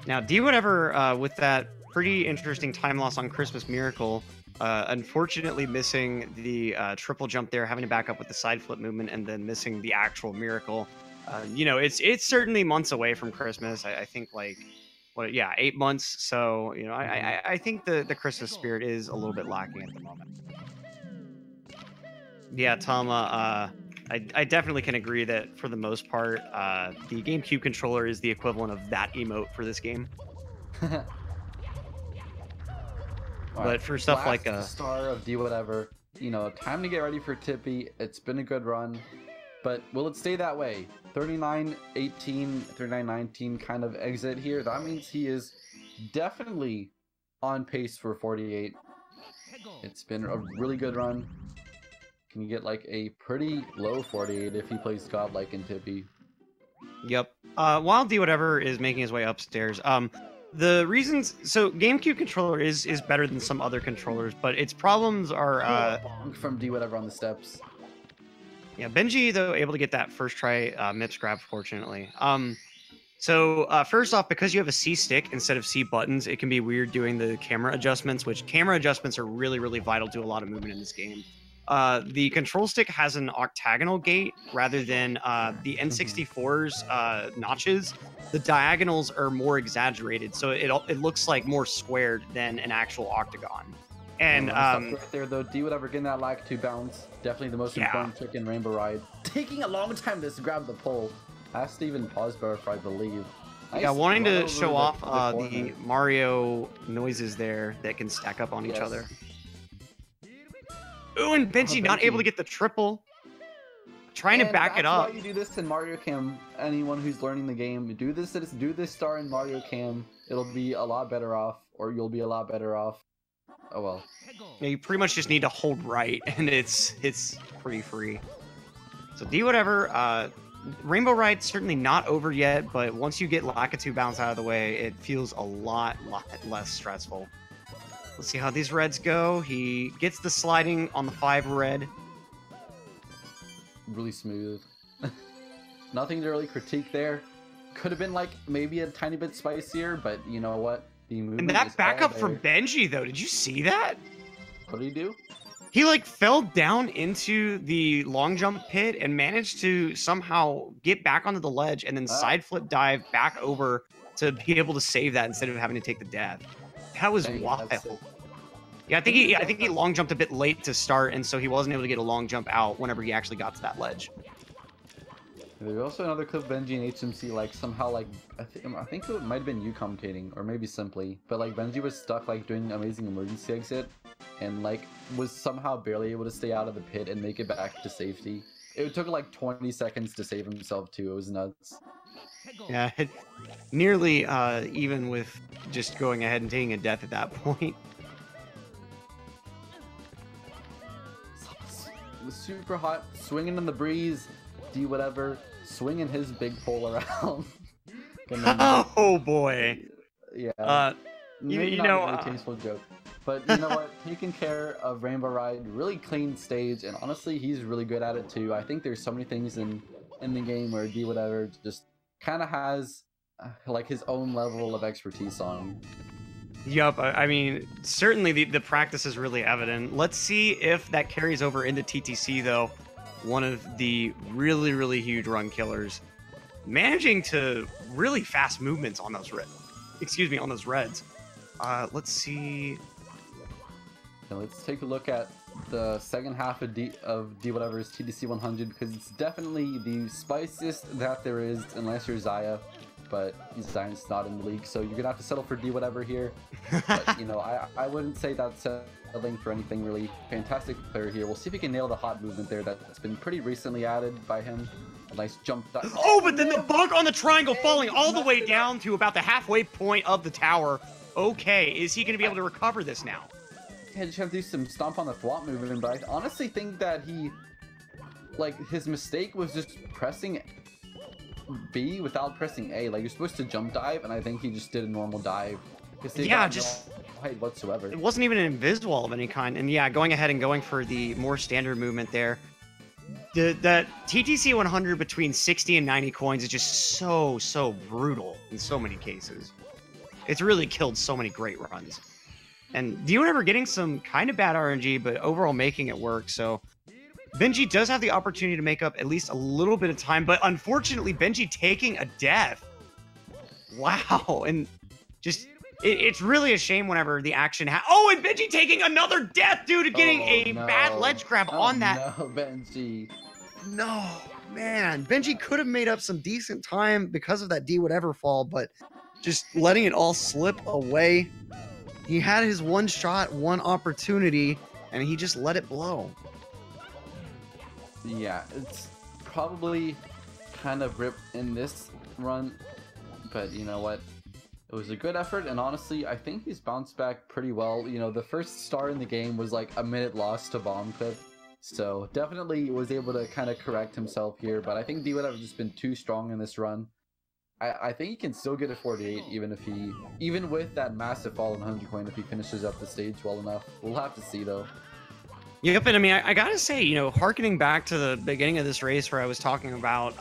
Now, Dwhatever, with that pretty interesting time loss on Christmas Miracle, unfortunately missing the triple jump there, having to back up with the side flip movement, and then missing the actual Miracle. You know, it's certainly months away from Christmas. I think, like, what, yeah, 8 months. So, you know, I think the Christmas spirit is a little bit lacking at the moment. Yeah, Tama, I definitely can agree that for the most part, the GameCube controller is the equivalent of that emote for this game. But for stuff like star of Dwhatever, you know, time to get ready for Tippy. It's been a good run, but will it stay that way? 39-18, 39-19 kind of exit here. That means he is definitely on pace for 48. It's been a really good run. Can you get like a pretty low 48 if he plays Godlike and Tippy? Yep. While Dwhatever is making his way upstairs, the reasons, so GameCube controller is better than some other controllers, but its problems are bonk from Dwhatever on the steps. Yeah, Benji though able to get that first try MIPS grab, fortunately. So first off, because you have a C stick instead of C buttons, it can be weird doing the camera adjustments, which camera adjustments are really vital to a lot of movement in this game. The control stick has an octagonal gate rather than the N64's notches. The diagonals are more exaggerated, so it looks like more squared than an actual octagon. And right there though, Dwhatever getting that lag to bounce, definitely the most important trick in Rainbow Ride. Taking a long time to grab the pole. Has to even pause buffer, I believe. Yeah, wanting to show off the Mario noises there that can stack up on each other. Ooh, and Benji not able to get the triple. Trying to back it up. That's why you do this in Mario Cam. Anyone who's learning the game, do this star in Mario Cam. It'll be a lot better off, or you'll be a lot better off. Oh well. Yeah, you pretty much just need to hold right, and it's pretty free. So Dwhatever, Rainbow Ride's certainly not over yet, but once you get Lakitu bounce out of the way, it feels a lot less stressful. Let's see how these reds go. He gets the sliding on the 5 red. Really smooth. Nothing to really critique there. Could have been like maybe a tiny bit spicier, but you know what? The movement and that backup from Benji though, did you see that? What did he do? He like fell down into the long jump pit and managed to somehow get back onto the ledge and then side flip dive back over to be able to save that instead of having to take the death. That was wild. Yeah, I think he long jumped a bit late to start, and so he wasn't able to get a long jump out whenever he actually got to that ledge. There's also another clip of Benji and HMC, like, somehow, like, I think it might have been you commentating, or maybe Simply, but, like, Benji was stuck, like, doing amazing emergency exit, and, like, was somehow barely able to stay out of the pit and make it back to safety. It took, like, 20 seconds to save himself, too. It was nuts. Yeah, nearly even with just going ahead and taking a death at that point. It was super hot, swinging in the breeze, Dwhatever, swinging his big pole around. Oh boy! Yeah. You know, a very tasteful joke, but you know what? Taking care of Rainbow Ride, really clean stage, and honestly, he's really good at it too. I think there's so many things in the game where Dwhatever just kind of has like his own level of expertise on. Yup, I mean, certainly the practice is really evident. Let's see if that carries over into TTC, though. One of the really huge run killers. Managing to really fast movements on those on those reds. Let's see. Now let's take a look at the second half of Dwhatever's TDC 100 because it's definitely the spiciest that there is, unless you're Zaya. But Zaya's not in the league, so you're gonna have to settle for Dwhatever here. But you know, I wouldn't say that's settling for anything really. Fantastic player here. We'll see if he can nail the hot movement there that's been pretty recently added by him. A nice jump. Oh, but then the bug on the triangle falling all the way down to about the halfway point of the tower. Okay, is he gonna be able to recover this now? Yeah, just have to do some stomp on the thwart movement, but I honestly think that his mistake was just pressing B without pressing A. Like, you're supposed to jump dive, and I think he just did a normal dive. Yeah, just no height whatsoever. It wasn't even an invis wall of any kind, and yeah, going ahead and going for the more standard movement there. The TTC 100 between 60 and 90 coins is just so brutal in so many cases. It's really killed so many great runs. And Dwhatever getting some kind of bad RNG, but overall making it work. So benjii does have the opportunity to make up at least a little bit of time, but unfortunately, benjii taking a death. Wow, and just it's really a shame whenever the action oh, and benjii taking another death due to getting bad ledge grab on that. No, benjii. No, man, benjii could have made up some decent time because of that Dwhatever fall, but just letting it all slip away. He had his one shot, one opportunity, and he just let it blow. Yeah, it's probably kind of ripped in this run, but you know what? It was a good effort, and honestly, I think he's bounced back pretty well. You know, the first star in the game was like a minute lost to bomb clip, so definitely was able to kind of correct himself here, but I think Dwhatever's just been too strong in this run. I think he can still get a 48 even with that massive fall in 100 coin if he finishes up the stage well enough. We'll have to see though. Yep, and I mean, I gotta say, you know, harkening back to the beginning of this race where I was talking about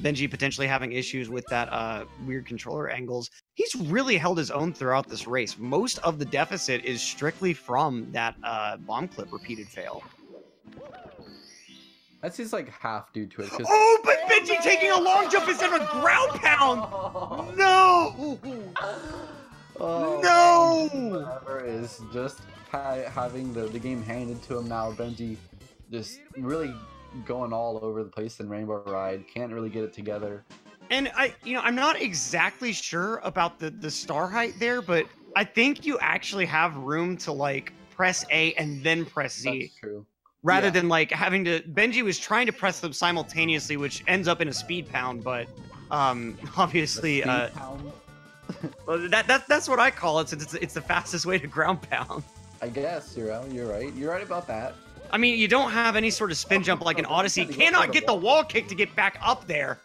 benjii potentially having issues with that weird controller angles, he's really held his own throughout this race. Most of the deficit is strictly from that bomb clip repeated fail. That's just like half due to it. Oh, but benjii taking a long jump instead of a ground pound! No! No! Whatever is just having the game handed to him now. benjii just really going all over the place in Rainbow Ride. Can't really get it together. And I'm not exactly sure about the star height there, but I think you actually have room to like press A and then press Z. That's true. Rather than like having to, benjii was trying to press them simultaneously, which ends up in a speed pound, but obviously pound? well, that's what I call it, since it's the fastest way to ground pound. I guess you're right. You're right about that. I mean, you don't have any sort of spin jump like an Odyssey. Cannot get the wall kick to get back up there.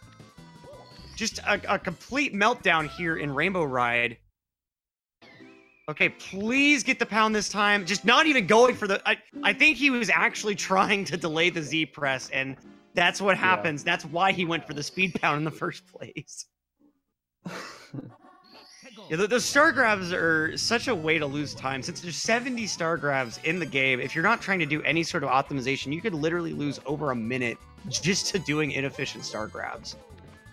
Just a complete meltdown here in Rainbow Ride. Okay, please get the pound this time. Just not even going for the... I think he was actually trying to delay the Z press, and that's what happens. Yeah. That's why he went for the speed pound in the first place. Yeah, the star grabs are such a way to lose time. Since there's 70 star grabs in the game, if you're not trying to do any sort of optimization, you could literally lose over a minute just to doing inefficient star grabs.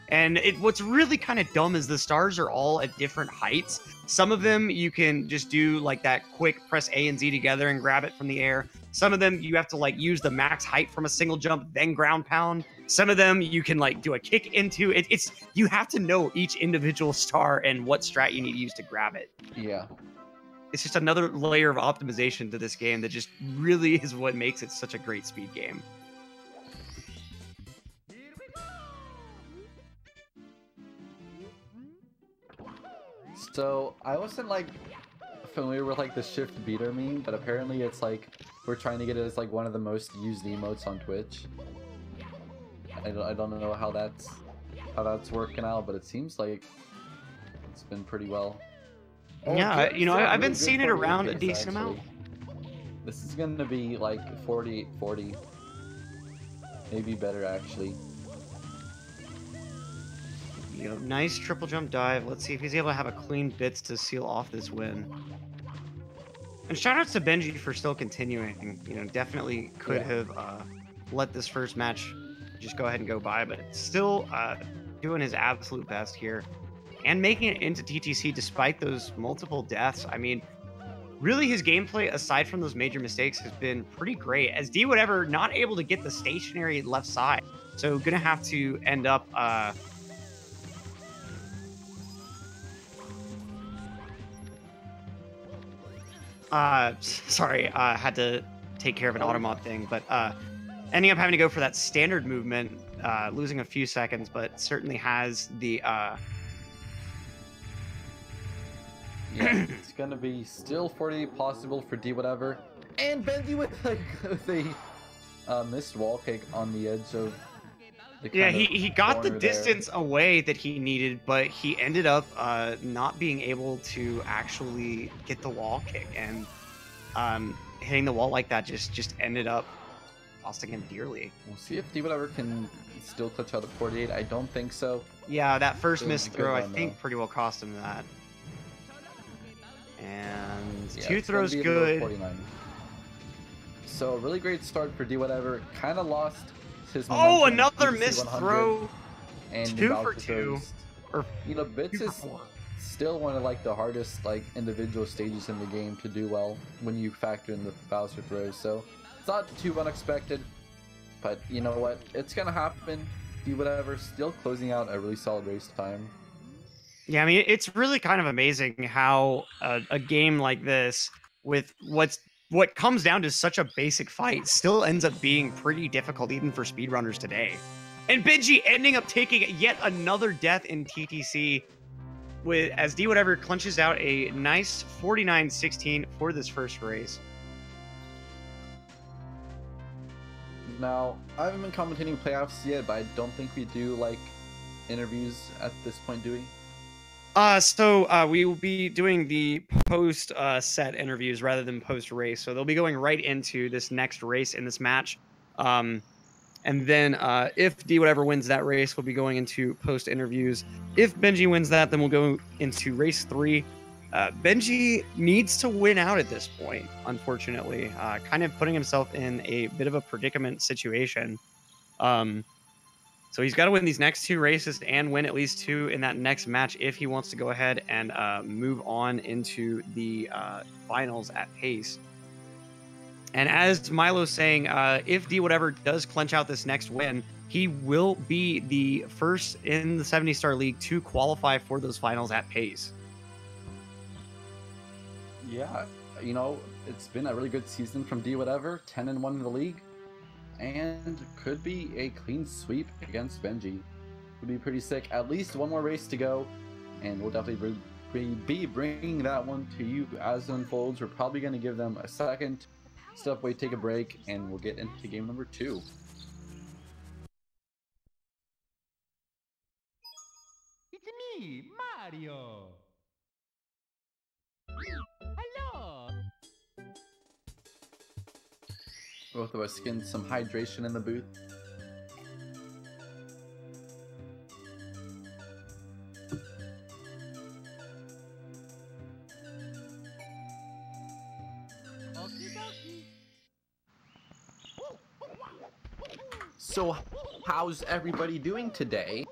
And what's really kind of dumb is the stars are all at different heights. Some of them you can just do like that quick press A and Z together and grab it from the air. Some of them you have to like use the max height from a single jump, then ground pound. Some of them you can like do a kick into. You have to know each individual star and what strat you need to use to grab it. Yeah. It's just another layer of optimization to this game that just really is what makes it such a great speed game. So I wasn't like familiar with like the shift beater meme, but apparently it's like we're trying to get it as like one of the most used emotes on Twitch. I don't know how that's working out, but it seems like it's been pretty well. Oh, yeah, you know, I've been seeing it around a decent amount. This is gonna be like 48-40, maybe better actually. You know, nice triple jump dive. Let's see if he's able to have a clean bits to seal off this win. And shoutouts to benjii for still continuing. You know, definitely could have let this first match just go ahead and go by, but still doing his absolute best here and making it into TTC despite those multiple deaths. I mean, really his gameplay, aside from those major mistakes, has been pretty great. As Dwhatever not able to get the stationary left side, so gonna have to end up sorry, had to take care of an automod thing, but ending up having to go for that standard movement, losing a few seconds, but certainly has the Yeah, it's gonna be still 40 possible for Dwhatever, and benjii with a missed wall kick on the edge of the he got the corner distance away that he needed, but he ended up not being able to actually get the wall kick, and hitting the wall like that just ended up costing him dearly. We'll see if Dwhatever can still clutch out a 48. I don't think so. Yeah, that first It was missed a good throw, I one, think, though. pretty well cost him that. And Yeah, two it's gonna throws be about good. 49. So a really great start for Dwhatever. Kind of lost his Oh, momentum in another GSA missed 100, throw. and Two Bowser for two. throws. Or You know, Bits 2 is for 4. still one of like the hardest like individual stages in the game to do well when you factor in the Bowser throws. So it's not too unexpected, but you know what? It's gonna happen. Dwhatever still closing out a really solid race time. Yeah, I mean, it's really kind of amazing how a game like this, with what comes down to such a basic fight, still ends up being pretty difficult even for speedrunners today. And benjii ending up taking yet another death in TTC, with as Dwhatever clinches out a nice 49-16 for this first race. Now, I haven't been commentating playoffs yet, but I don't think we do like interviews at this point, do we? So we will be doing the post set interviews rather than post race. So they'll be going right into this next race in this match. And then if Dwhatever wins that race, we'll be going into post interviews. If benjii wins that, then we'll go into race 3. benjii needs to win out at this point, unfortunately, kind of putting himself in a bit of a predicament situation. So he's got to win these next 2 races and win at least 2 in that next match if he wants to go ahead and move on into the finals at pace. And as Milo's saying, if Dwhatever does clinch out this next win, he will be the first in the 70-star league to qualify for those finals at pace. Yeah, you know, it's been a really good season from Dwhatever, 10-1 in the league, and could be a clean sweep against benjii. Would be pretty sick. At least one more race to go, and we'll definitely be bringing that one to you as it unfolds. We're probably going to give them a second, step away, take a break, and we'll get into game number 2. It's me, Mario. Hello. Both of us getting some hydration in the booth. Okie dokie. So, how's everybody doing today?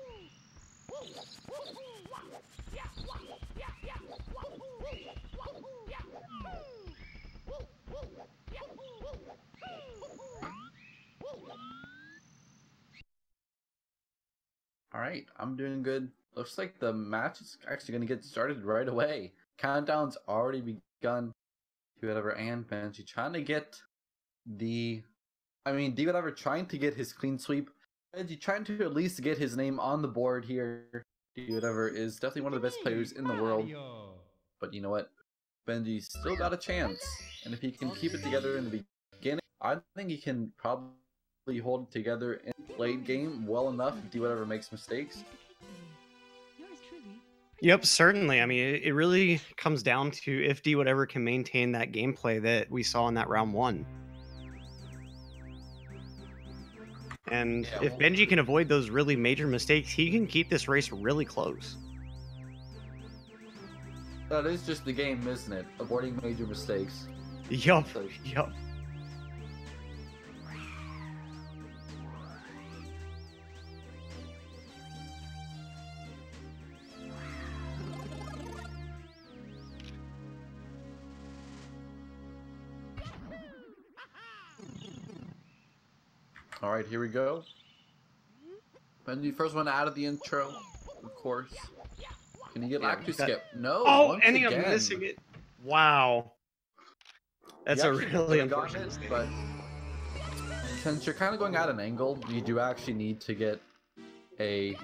Alright, I'm doing good. Looks like the match is actually going to get started right away. Countdown's already begun. Dwhatever and benjii trying to get Dwhatever trying to get his clean sweep. benjii trying to at least get his name on the board here. Dwhatever is definitely one of the best players in the world. But you know what? benjii still got a chance. And if he can keep it together in the beginning, I think he can probably hold it together in the late game well enough if Dwhatever makes mistakes. Yep, certainly. I mean, it really comes down to if Dwhatever can maintain that gameplay that we saw in that round 1. And Yeah, if benjii can avoid those really major mistakes, he can keep this race really close. That is just the game, isn't it? Avoiding major mistakes. Yup, So- yup. All right, here we go. Benji, first one out of the intro, of course. Can you get back to skip? No. Oh, once ending up again. missing it. Wow. That's a really unfortunate mistake. But since you're kind of going at an angle, you do actually need to get a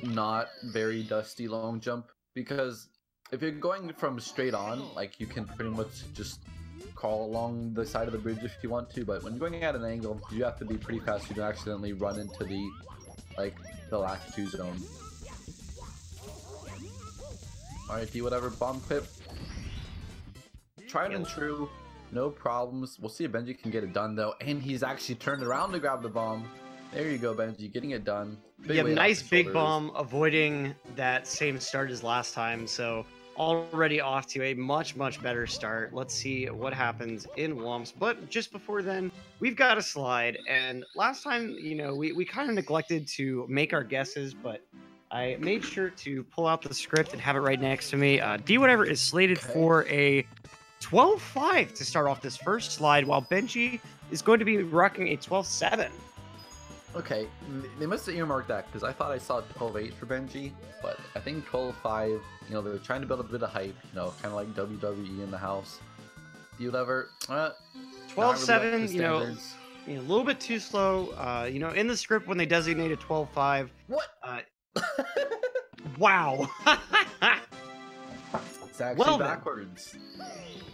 not very dusty long jump, because if you're going from straight on, like, you can pretty much just crawl along the side of the bridge if you want to, but when you're going at an angle, you have to be pretty fast. You don't accidentally run into the Lac 2 zone. Alright, Dwhatever, bomb clip. Tried and true, no problems. We'll see if Benji can get it done though, and he's actually turned around to grab the bomb. There you go, Benji, getting it done. Yeah, nice big bomb, avoiding that same start as last time, so already off to a much better start. Let's see what happens in Wumps, but just before then, we've got a slide, and last time, you know, we kind of neglected to make our guesses, but I made sure to pull out the script and have it right next to me. Dwhatever is slated for a 12-5 to start off this first slide, while Benji is going to be rocking a 12-7. Okay, they must have earmarked that, because I thought I saw 12-8 for Benji, but I think 12-5, you know, they're trying to build a bit of hype, you know, kind of like WWE in the house. Whatever. 12-7, you know, a little bit too slow. You know, in the script when they designated 12-5. What? Wow. It's actually backwards.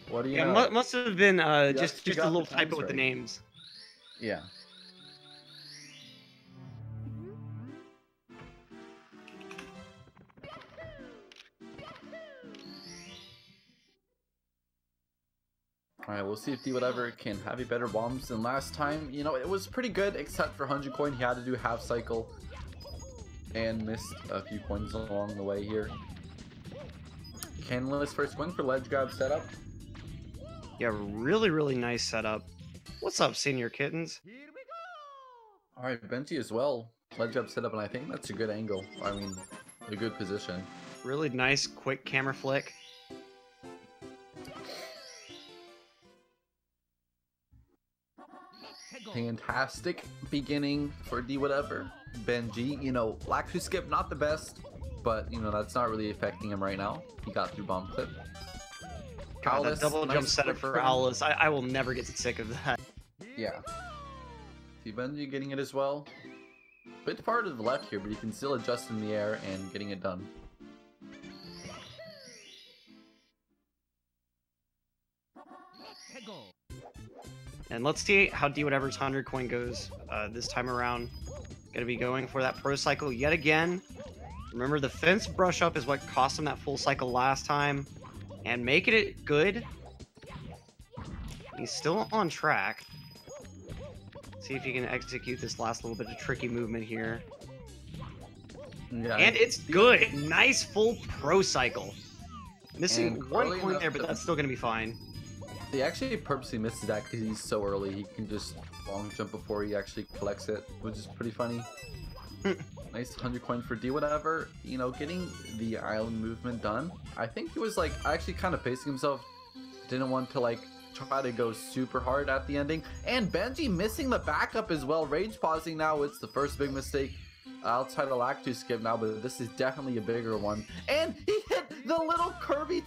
What do you know? Must have been just a little typo with the names. Yeah. Alright, we'll see if Dwhatever can have a better bombs than last time. You know, it was pretty good, except for 100 coin. He had to do half cycle and missed a few coins along the way here. Canless first win for ledge grab setup. Yeah, really nice setup. What's up, senior kittens? Here we go! Alright, Benji as well. Ledge grab setup, and I think that's a good angle. I mean, a good position. Really nice, quick camera flick. Fantastic beginning for Dwhatever. Benji, you know, Lac 2 skip, not the best, but, you know, that's not really affecting him right now. He got through bomb clip. God, that double jump setup for Owlus, I will never get sick of that. Yeah. See Benji getting it as well. Bit far to the left here, but he can still adjust in the air and getting it done. And let's see how Dwhatever's 100 coin goes this time around. Gonna be going for that pro cycle yet again. Remember, the fence brush up is what cost him that full cycle last time. And making it good. He's still on track. See if he can execute this last little bit of tricky movement here. Yeah, and it's good. Nice full pro cycle. Missing one coin there, but that's still gonna be fine. He actually purposely misses that because he's so early. He can just long jump before he actually collects it, which is pretty funny. Nice 100 coin for Dwhatever. You know, getting the island movement done. I think he was like actually kind of pacing himself. Didn't want to like try to go super hard at the ending. And Benji missing the backup as well. Rage pausing now. It's the first big mistake outside of Lac 2 skip now, but this is definitely a bigger one. And he hit the little curvy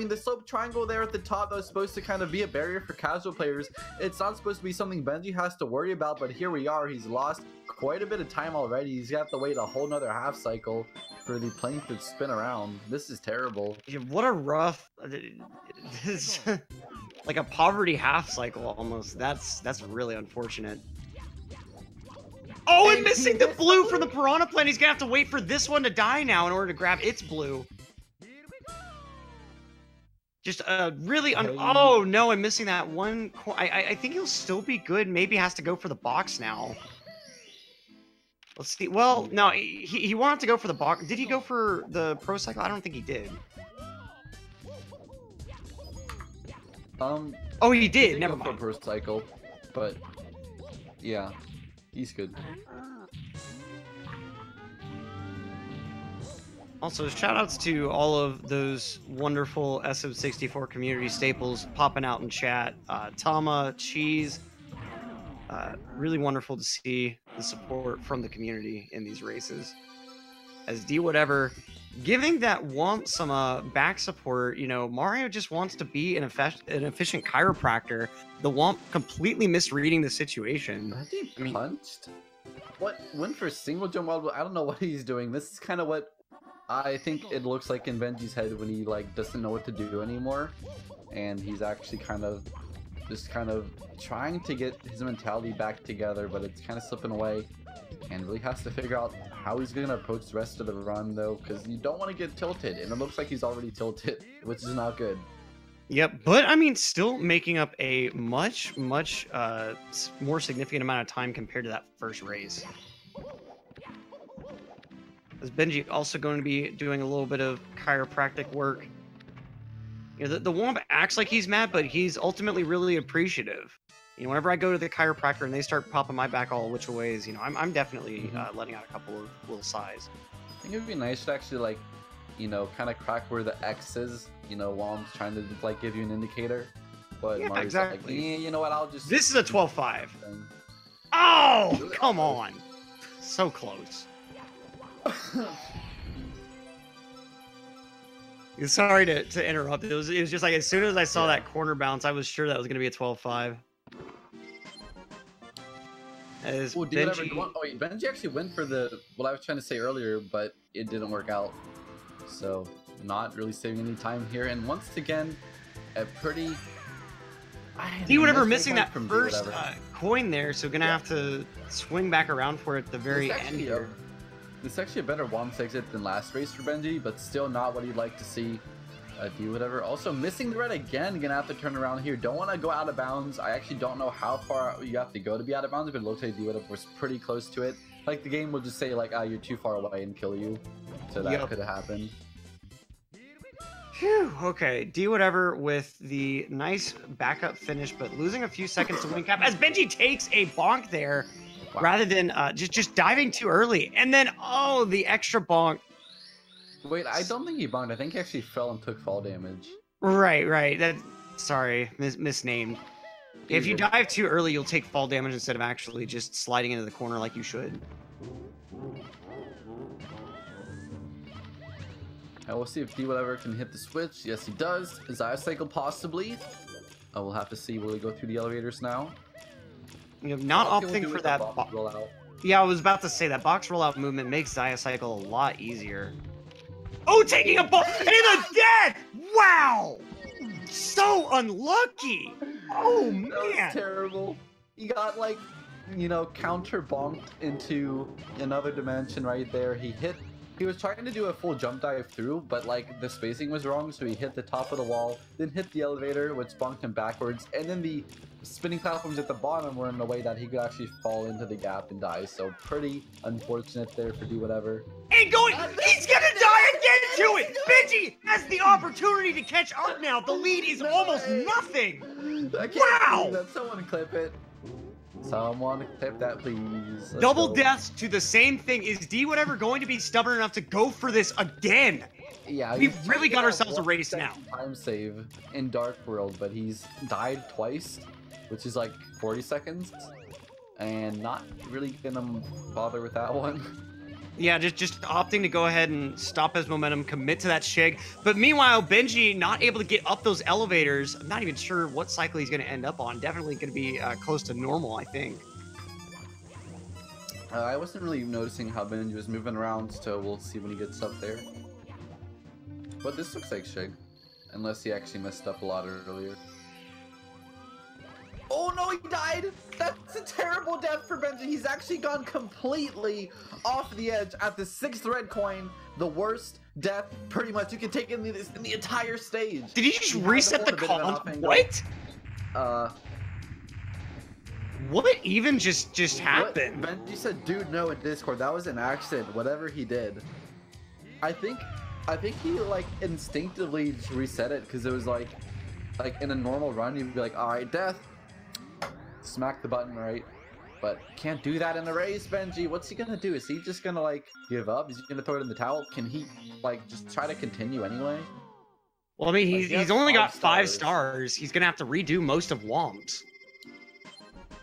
the slope triangle there at the top that was supposed to kind of be a barrier for casual players. It's not supposed to be something Benji has to worry about, but here we are. He's lost quite a bit of time already. He's got to wait a whole nother half cycle for the plane to spin around. This is terrible. Yeah, what a rough... This like a poverty half cycle almost. That's really unfortunate. Oh, and missing the blue from the Piranha Plant. He's gonna have to wait for this one to die now in order to grab its blue. Just really oh no, I'm missing that one. I think he'll still be good. Maybe has to go for the box now. Let's see. Well, no, he wanted to go for the box. Did he go for the pro cycle? I don't think he did. Oh, he did. Never mind. Pro cycle, but yeah, he's good. Also, shoutouts to all of those wonderful SM64 community staples popping out in chat. Tama, Cheese, really wonderful to see the support from the community in these races. As Dwhatever giving that Womp some back support, you know, Mario just wants to be an efficient chiropractor. The Womp completely misreading the situation. Has he punched? What went for single jump wild? I don't know what he's doing. This is kind of what I think it looks like in Benji's head when he like doesn't know what to do anymore, and he's actually kind of trying to get his mentality back together, but it's kind of slipping away, and really has to figure out how he's gonna approach the rest of the run though, because you don't want to get tilted, and it looks like he's already tilted, which is not good. Yep, but I mean, still making up a much more significant amount of time compared to that first race. As Benji also going to be doing a little bit of chiropractic work. You know, the Womp acts like he's mad, but he's ultimately really appreciative. You know, whenever I go to the chiropractor and they start popping my back all which ways, you know, I'm definitely letting out a couple of little sighs. I think it would be nice to actually, like, you know, kind of crack where the X is. You know, Womp's trying to like give you an indicator, but yeah, Mario's exactly. like, you know what? I'll just. This is a 12-5. Oh, come on! So close. Sorry to interrupt. It was just like as soon as I saw that corner bounce, I was sure that was going to be a 12-5. As Benji actually went for what I was trying to say earlier, but it didn't work out. So not really saving any time here, and once again, a pretty. Dwhatever missing that first coin there, so gonna have to swing back around for it at the very end here. This is actually a better Womp's exit than last race for Benji, but still not what you'd like to see. Dwhatever also missing the red again, gonna have to turn around here. Don't want to go out of bounds. I actually don't know how far you have to go to be out of bounds, but it looks like Dwhatever was pretty close to it. Like the game will just say like, you're too far away and kill you. So that could have happened. Phew, okay, Dwhatever with the nice backup finish, but losing a few seconds to win cap as Benji takes a bonk there, rather than just diving too early, and then the extra bonk. Wait, I don't think he bonked. I think he actually fell and took fall damage. Right. Sorry, misnamed. If you dive too early, you'll take fall damage instead of actually just sliding into the corner like you should. And we'll see if Dwhatever can hit the switch. Yes, he does. His eye cycle possibly. We'll have to see. Will he go through the elevators now? You know, not opting for that box rollout. Yeah, I was about to say that box rollout movement makes Zaya cycle a lot easier. Oh, taking a ball in the death! Wow! So unlucky! Oh, man! That was terrible. He got, like, you know, counter bonked into another dimension right there. He was trying to do a full jump dive through, but, like, the spacing was wrong, so he hit the top of the wall, then hit the elevator, which bonked him backwards, and then the spinning platforms at the bottom were in a way that he could actually fall into the gap and die, so pretty unfortunate there for Dwhatever. And he's gonna die again to it! Benji has the opportunity to catch up now. The lead is almost nothing. I can't believe that. Someone clip it. Someone clip that, please. Let's Double go. deaths to the same thing. Is Dwhatever going to be stubborn enough to go for this again? Yeah, we've really got ourselves a race now. Time save in Dark World, but he's died twice, which is like 40 seconds, and not really gonna bother with that one. Yeah, just opting to go ahead and stop his momentum, commit to that shig. But meanwhile, Benji not able to get up those elevators. I'm not even sure what cycle he's going to end up on. Definitely going to be close to normal, I think. I wasn't really noticing how Benji was moving around, so we'll see when he gets up there. But this looks like shig, unless he actually messed up a lot earlier. Oh no, he died! That's a terrible death for Benji. He's actually gone completely off the edge at the 6th red coin. The worst death, pretty much, you can take in the entire stage. Did he just reset the comp? What? What even just happened? Benji said, "Dude, no," in Discord. That was an accident. Whatever he did, I think he like instinctively just reset it because it was like in a normal run, you'd be like, "All right, death." Smack the button, right? But can't do that in a race, Benji. What's he gonna do? Is he just gonna like give up? Is he gonna throw it in the towel? Can he like just try to continue anyway? Well, I mean, he's only got 5 stars. He's gonna have to redo most of Womp's.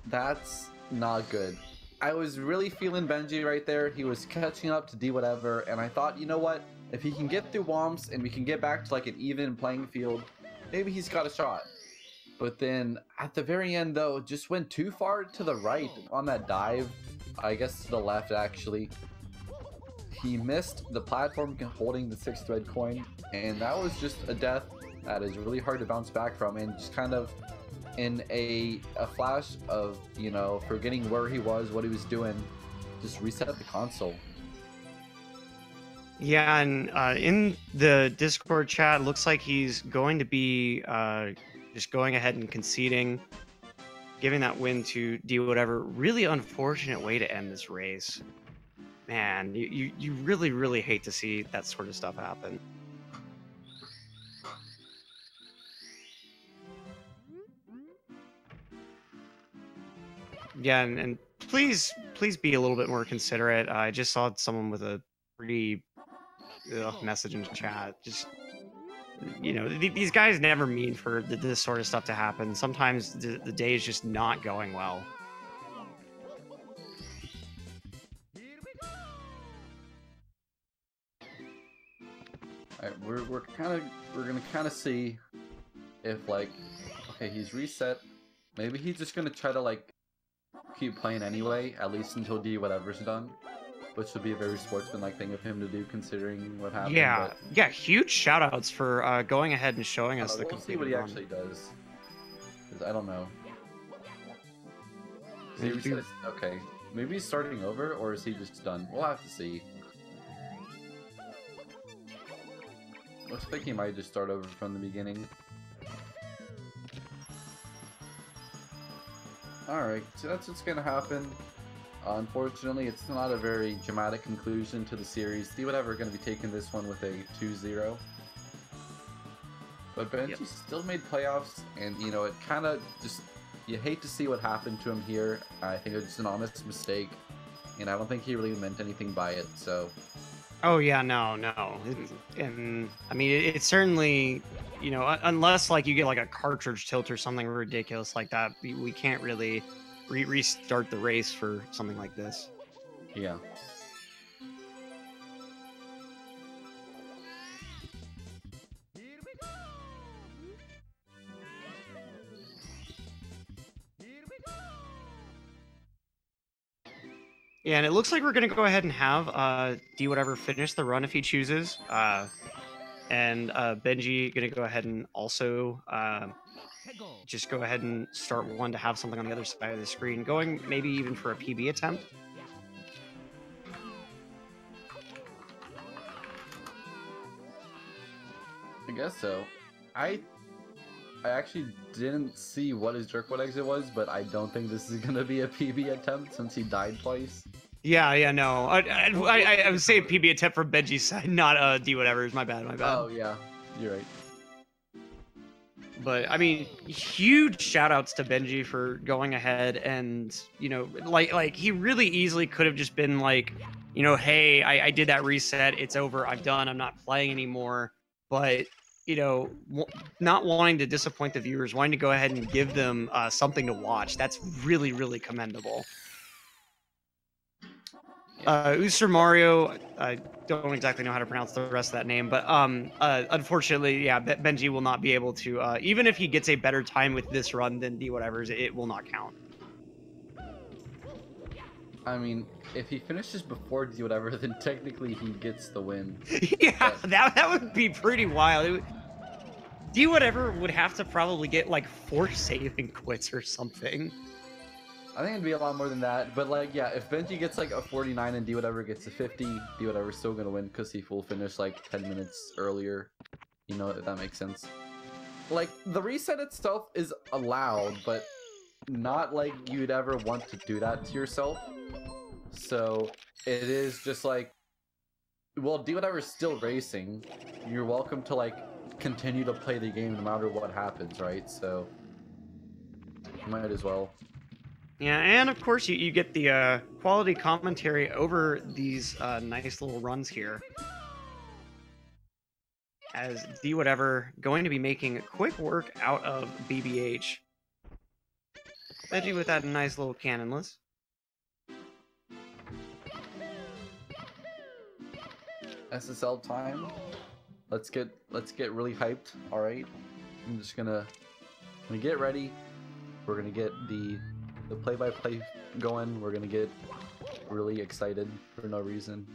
That's not good. I was really feeling Benji right there. He was catching up to Dwhatever, and I thought, you know what? If he can get through Womps and we can get back to like an even playing field, maybe he's got a shot. But then at the very end, though, just went too far to the right on that dive. I guess to the left, actually. He missed the platform holding the 6th red coin, and that was just a death that is really hard to bounce back from, and just kind of in a flash of, you know, forgetting where he was, what he was doing, just reset the console. Yeah, and in the Discord chat, looks like he's going to be just going ahead and conceding, giving that win to Dwhatever. Really unfortunate way to end this race. Man, you really, really hate to see that sort of stuff happen. Yeah, and please be a little bit more considerate. I just saw someone with a pretty message in the chat. Just, you know, these guys never mean for this sort of stuff to happen. Sometimes the day is just not going well. Alright, we're gonna kind of see if, like, okay, he's reset. Maybe he's just gonna try to like keep playing anyway, at least until Dwhatever's done, which would be a very sportsmanlike thing of him to do, considering what happened. Yeah, but... yeah, huge shout outs for going ahead and showing us the we'll see what he actually does, because I don't know. Okay, maybe he's starting over, or is he just done? We'll have to see. Looks like he might just start over from the beginning. Alright, so that's what's gonna happen. Unfortunately, it's not a very dramatic conclusion to the series. Dwhatever gonna be taking this one with a 2-0. But benjii still made playoffs, and you know, it kind of just, you hate to see what happened to him here. I think it was just an honest mistake, and I don't think he really meant anything by it, so... Oh yeah, no. And I mean, it's certainly, you know, unless like you get like a cartridge tilt or something ridiculous like that, we can't really restart the race for something like this. Yeah. Yeah, and it looks like we're going to go ahead and have Dwhatever finish the run if he chooses. And benjii going to go ahead and also just go ahead and start one to have something on the other side of the screen, going maybe even for a PB attempt. I guess so. I actually didn't see what his jerkwood exit was, but I don't think this is gonna be a PB attempt since he died twice. Yeah, no. I would say PB attempt from benjii's side, not Dwhatever's. My bad. Oh yeah, you're right. But I mean, huge shout outs to benjii for going ahead and, you know, like he really easily could have just been like, you know, hey, I did that reset, it's over, I'm done, I'm not playing anymore. But, you know, not wanting to disappoint the viewers, wanting to go ahead and give them something to watch. That's really, really commendable. Usur Mario, I don't exactly know how to pronounce the rest of that name, but unfortunately, yeah, benjii will not be able to, even if he gets a better time with this run than Dwhatever's, it will not count. I mean, if he finishes before Dwhatever, then technically he gets the win. Yeah, that would be pretty wild. Dwhatever would have to probably get like 4 saving quits or something. I think it'd be a lot more than that, but like, yeah, if benjii gets like a 49 and Dwhatever gets a 50, Dwhatever's still gonna win because he will finish like 10 minutes earlier. You know, if that makes sense. Like, the reset itself is allowed, but not like you'd ever want to do that to yourself. So it is just like, well, Dwhatever's still racing. You're welcome to like continue to play the game no matter what happens, right? So might as well. Yeah, and of course you get the quality commentary over these nice little runs here. As Dwhatever going to be making quick work out of BBH. benjii with that nice little cannonless. SSL time. Let's get really hyped. All right, I'm just gonna get ready. We're gonna get the play-by-play going. We're gonna get really excited for no reason.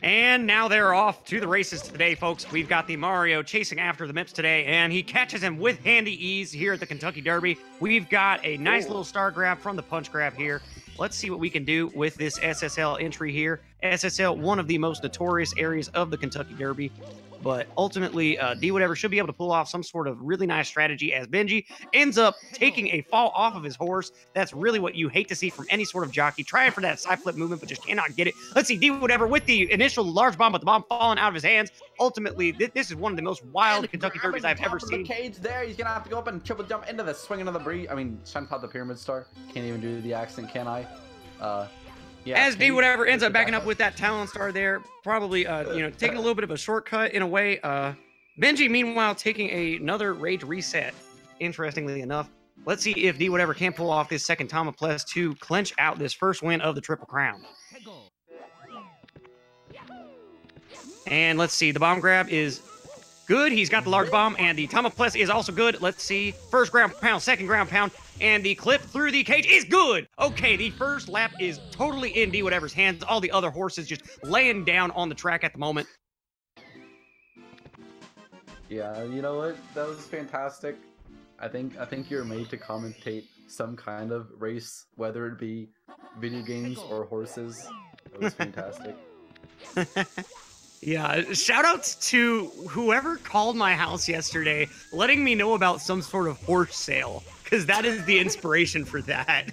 And now they're off to the races today, folks. We've got the Mario chasing after the Mips today, and he catches him with handy ease here at the Kentucky Derby. We've got a nice little star grab from the punch grab here. Let's see what we can do with this SSL entry here. SSL, one of the most notorious areas of the Kentucky Derby. But ultimately, Dwhatever should be able to pull off some sort of really nice strategy as Benji ends up taking a fall off of his horse. That's really what you hate to see from any sort of jockey. Trying for that side flip movement, but just cannot get it. Let's see, Dwhatever with the initial large bomb, but the bomb falling out of his hands. Ultimately, this is one of the most wild Kentucky Derbys I've ever seen. The cage there, he's gonna have to go up and triple jump into the swing of the breeze. I mean, trying to pop the pyramid star. Can't even do the accent, can I? Yeah, as Dwhatever ends up backing up with that Talon Star there, probably, taking a little bit of a shortcut in a way. Benji, meanwhile, taking another Rage Reset, interestingly enough. Let's see if Dwhatever can pull off this second Tama Plus to clinch out this first win of the Triple Crown. And let's see, the bomb grab is good. He's got the large bomb, and the Tama Plus is also good. Let's see, first ground pound, second ground pound, and the clip through the cage is good. Okay, the first lap is totally in Dwhatever's hands. All the other horses just laying down on the track at the moment. Yeah, you know what? That was fantastic. I think you're made to commentate some kind of race, whether it be video games or horses. It was fantastic. Yeah, shout outs to whoever called my house yesterday, letting me know about some sort of horse sale, because that is the inspiration for that.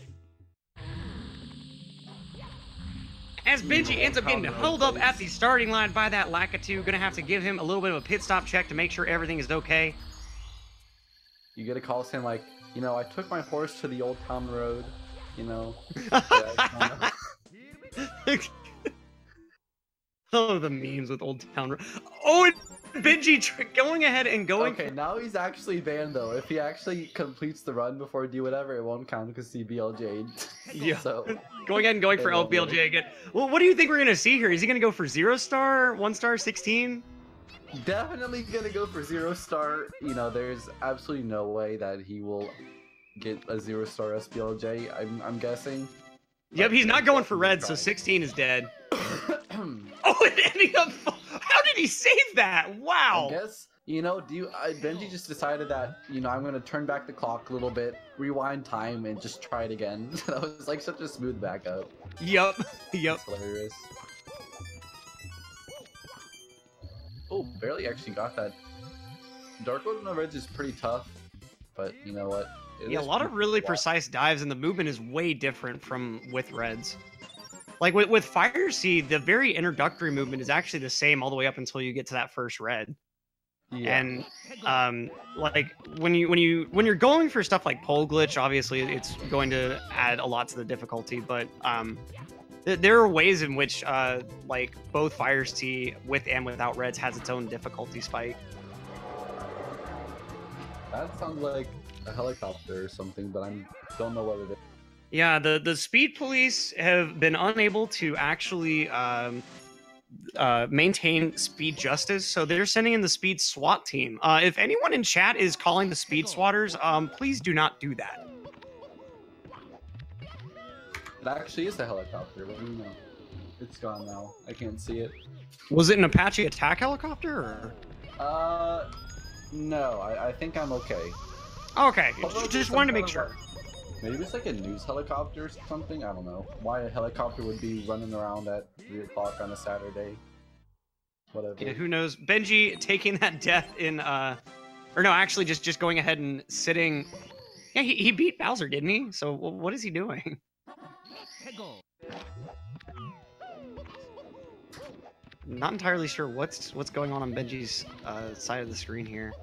As Benji ends up getting held up at the starting line by that Lakitu, gonna have to give him a little bit of a pit stop check to make sure everything is okay. You get a call saying like, I took my horse to the Old Town Road, Oh, the memes with Old Town Road. Oh, and Benji going ahead and going. Okay, now he's actually banned though. If he actually completes the run before Dwhatever, it won't count because he BLJ'd. Yeah. So going ahead and going for LBLJ again. Well, what do you think we're gonna see here? Is he gonna go for 0 star, 1 star, 16? Definitely gonna go for 0 star. There's absolutely no way that he will get a 0 star SBLJ. I'm guessing. Yep, he's not going for red, so 16 is dead. Oh, it ended up. How did he save that? Wow. I guess Benji just decided that I'm gonna turn back the clock a little bit, rewind time, and just try it again. That was like such a smooth backup. Yep. Yep. It's hilarious. Oh, barely actually got that. Dark Mode on the Reds is pretty tough, but you know what? Yeah, a lot of really precise dives, and the movement is way different from with Reds. Like with Fire Seed, the very introductory movement is actually the same all the way up until you get to that first red. Yeah. And like when you're going for stuff like pole glitch, obviously it's going to add a lot to the difficulty. But there are ways in which like both Fire Seed with and without reds has its own difficulty spike. That sounds like a helicopter or something, but I don't know what it is. Yeah, the speed police have been unable to actually maintain speed justice, so they're sending in the speed SWAT team. If anyone in chat is calling the speed swatters, please do not do that. It actually is a helicopter. What do you know? It's gone now. I can't see it. Was it an Apache attack helicopter, or? No. I think I'm okay. Okay, just wanted to make sure. Maybe it's like a news helicopter or something. I don't know why a helicopter would be running around at 3 o'clock on a Saturday. Whatever. Yeah, who knows? Benji taking that death in, or no, actually just going ahead and sitting. Yeah, he beat Bowser, didn't he? So what is he doing? Not entirely sure what's going on Benji's side of the screen here.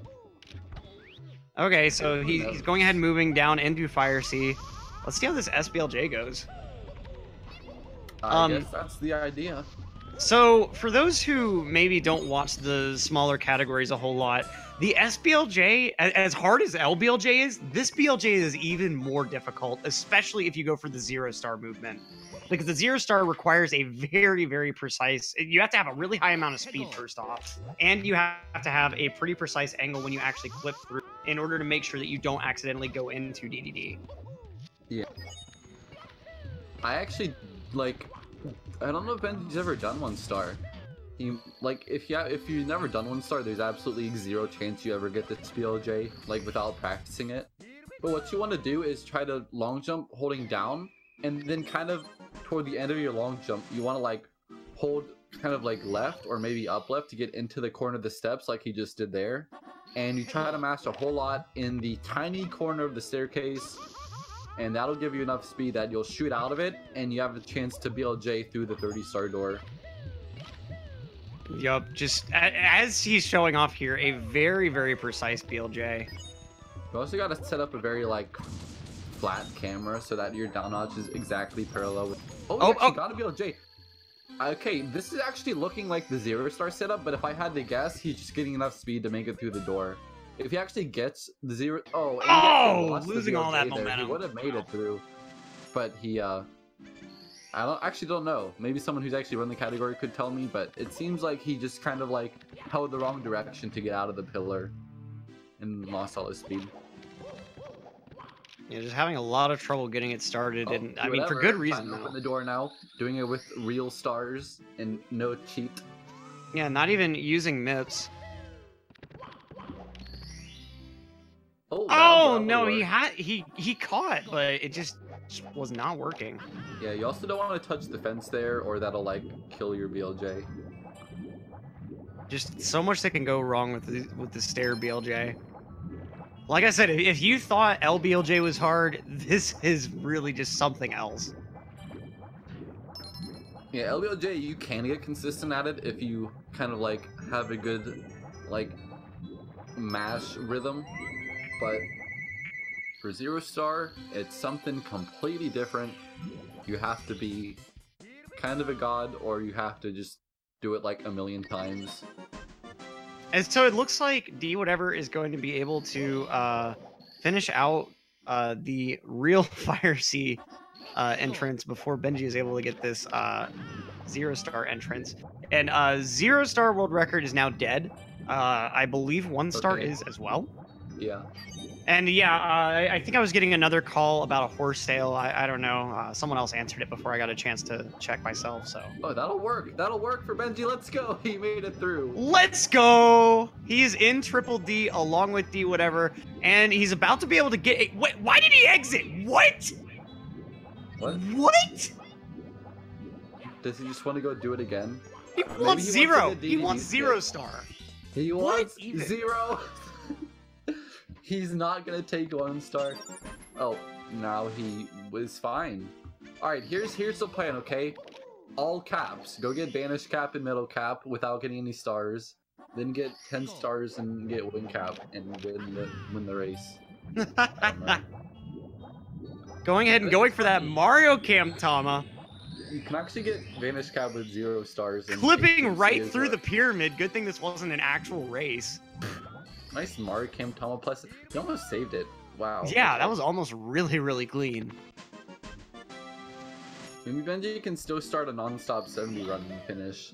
Okay, so he's going ahead and moving down into Fire Sea. Let's see how this SBLJ goes. I guess that's the idea. So, for those who maybe don't watch the smaller categories a whole lot, the SBLJ, as hard as LBLJ is, this BLJ is even more difficult, especially if you go for the 0 star movement. because the 0-star requires a very, very precise. You have to have a really high amount of speed first off, and you have to have a pretty precise angle when you actually clip through in order to make sure that you don't accidentally go into DDD. Yeah. I actually like. I don't know if Benji's ever done 1-star. Like if you've never done 1-star, there's absolutely 0 chance you ever get this BLJ like without practicing it. But what you want to do is try to long jump holding down, and then kind of toward the end of your long jump, you want to like hold kind of like left or maybe up left to get into the corner of the steps like he just did there. And you try to mash a whole lot in the tiny corner of the staircase, and that'll give you enough speed that you'll shoot out of it, and you have a chance to BLJ through the 30-star door. Yup, just as he's showing off here, a very, very precise BLJ. You also got to set up a very like flat camera so that your down notch is exactly parallel with. Oh, you actually got a BLJ. Okay, this is actually looking like the 0-star setup, but if I had to guess, he's just getting enough speed to make it through the door. If he actually gets the 0, losing all that momentum. He would have made it through, but he I actually don't know. Maybe someone who's actually run the category could tell me, but it seems like he just kind of like held the wrong direction to get out of the pillar and lost all his speed. Yeah, just having a lot of trouble getting it started, and I mean for good reason. Open the door now, doing it with real stars and no cheat. Yeah, not even using MIPS. Oh no, he caught, but it just was not working. Yeah, you also don't want to touch the fence there, or that'll like kill your BLJ. Just so much that can go wrong with the stair BLJ. Like I said, if you thought LBLJ was hard, this is really just something else. Yeah, LBLJ, you can get consistent at it if you kind of like have a good like mash rhythm, but for 0-star, it's something completely different. You have to be kind of a god, or you have to just do it like a million times. And so it looks like Dwhatever is going to be able to finish out the real Fire Sea entrance before Benji is able to get this 0-star entrance. And 0-star world record is now dead. I believe 1-star is as well. Yeah. And yeah, I think I was getting another call about a horse sale. I don't know. Someone else answered it before I got a chance to check myself. So. Oh, that'll work. That'll work for Benji. Let's go. He made it through. Let's go. He's in Triple D along with Dwhatever, and he's about to be able to get. Wait, why did he exit? What? What? What? Does he just want to go do it again? He wants 0. He wants 0-star. He wants 0. He's not gonna take 1-star. Oh, now he was fine. Alright, here's the plan, okay? All caps. Go get Banish Cap and Middle Cap without getting any stars. Then get 10 stars and get Win Cap and win the race. Going ahead and going for that Mario Cam Tama. You can actually get Vanish Cap with 0 stars. And clipping right through the pyramid. Good thing this wasn't an actual race. Nice Mario Cam Tama plus. He almost saved it. Wow. Yeah, that was almost really, really clean. Maybe Benji can still start a non-stop 70 run and finish.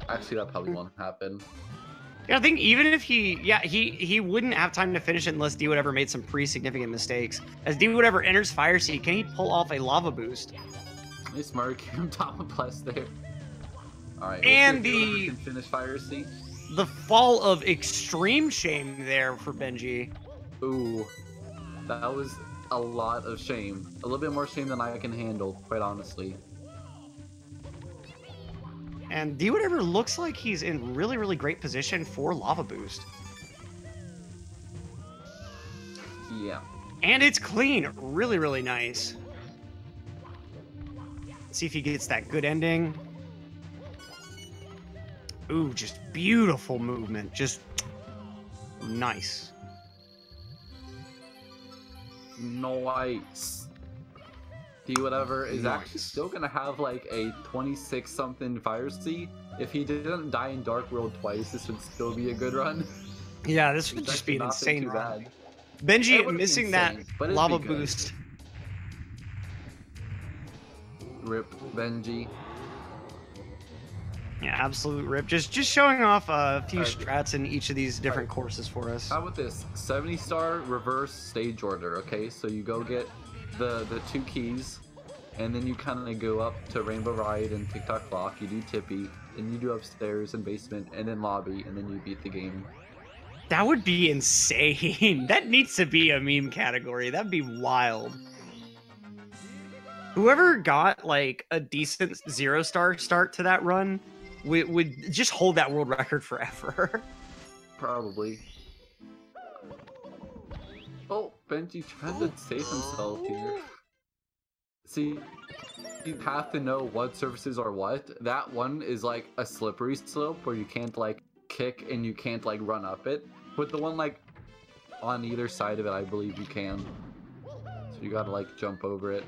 Actually, that probably won't happen. Yeah, I think even if he wouldn't have time to finish it unless Dwhatever made some pretty significant mistakes. As Dwhatever enters Fire Sea, can he pull off a lava boost? Nice Mario Cam Tama plus there. Alright, and can finish Fire Sea. The fall of extreme shame there for Benji. Ooh, that was a lot of shame. A little bit more shame than I can handle, quite honestly. And Dwhatever looks like he's in really, really great position for lava boost. Yeah. And it's clean. Really, really nice. Let's see if he gets that good ending. Ooh, just beautiful movement. Just nice. Nice. Dwhatever is actually still gonna have like a 26-something Fire Sea. If he didn't die in Dark World twice, this would still be a good run. Yeah, this would just be an insane run. Benji missing that lava boost. Rip Benji. Yeah, absolute rip. Just showing off a few Alright. strats in each of these different courses for us. How about this? 70-star reverse stage order, okay? So you go get the 2 keys, and then you kind of go up to Rainbow Ride and TikTok Block, you do Tippy, and you do upstairs and basement, and then lobby, and then you beat the game. That would be insane. That needs to be a meme category. That'd be wild. Whoever got like a decent 0-star start to that run would just hold that world record forever. Probably. Oh, Benji trying to save himself here. See, you have to know what surfaces are what. That one is like a slippery slope where you can't like kick and you can't like run up it. But the one like on either side of it, I believe you can. So you gotta like jump over it.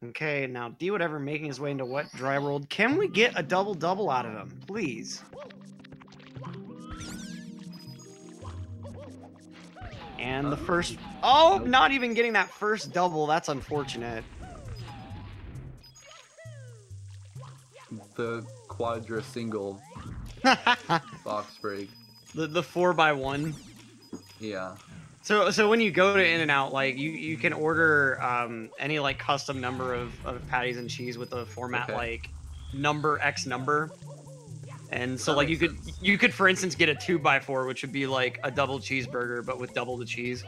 Okay, now Dwhatever making his way into what dry world. Can we get a double-double out of him, please? And the first... Oh, not even getting that first double. That's unfortunate. The quadra single box break. The 4x1. Yeah. So when you go to In-N-Out, like you can order any like custom number of patties and cheese with a format like number X number, and so like you could for instance get a 2x4, which would be like a double cheeseburger but with double the cheese.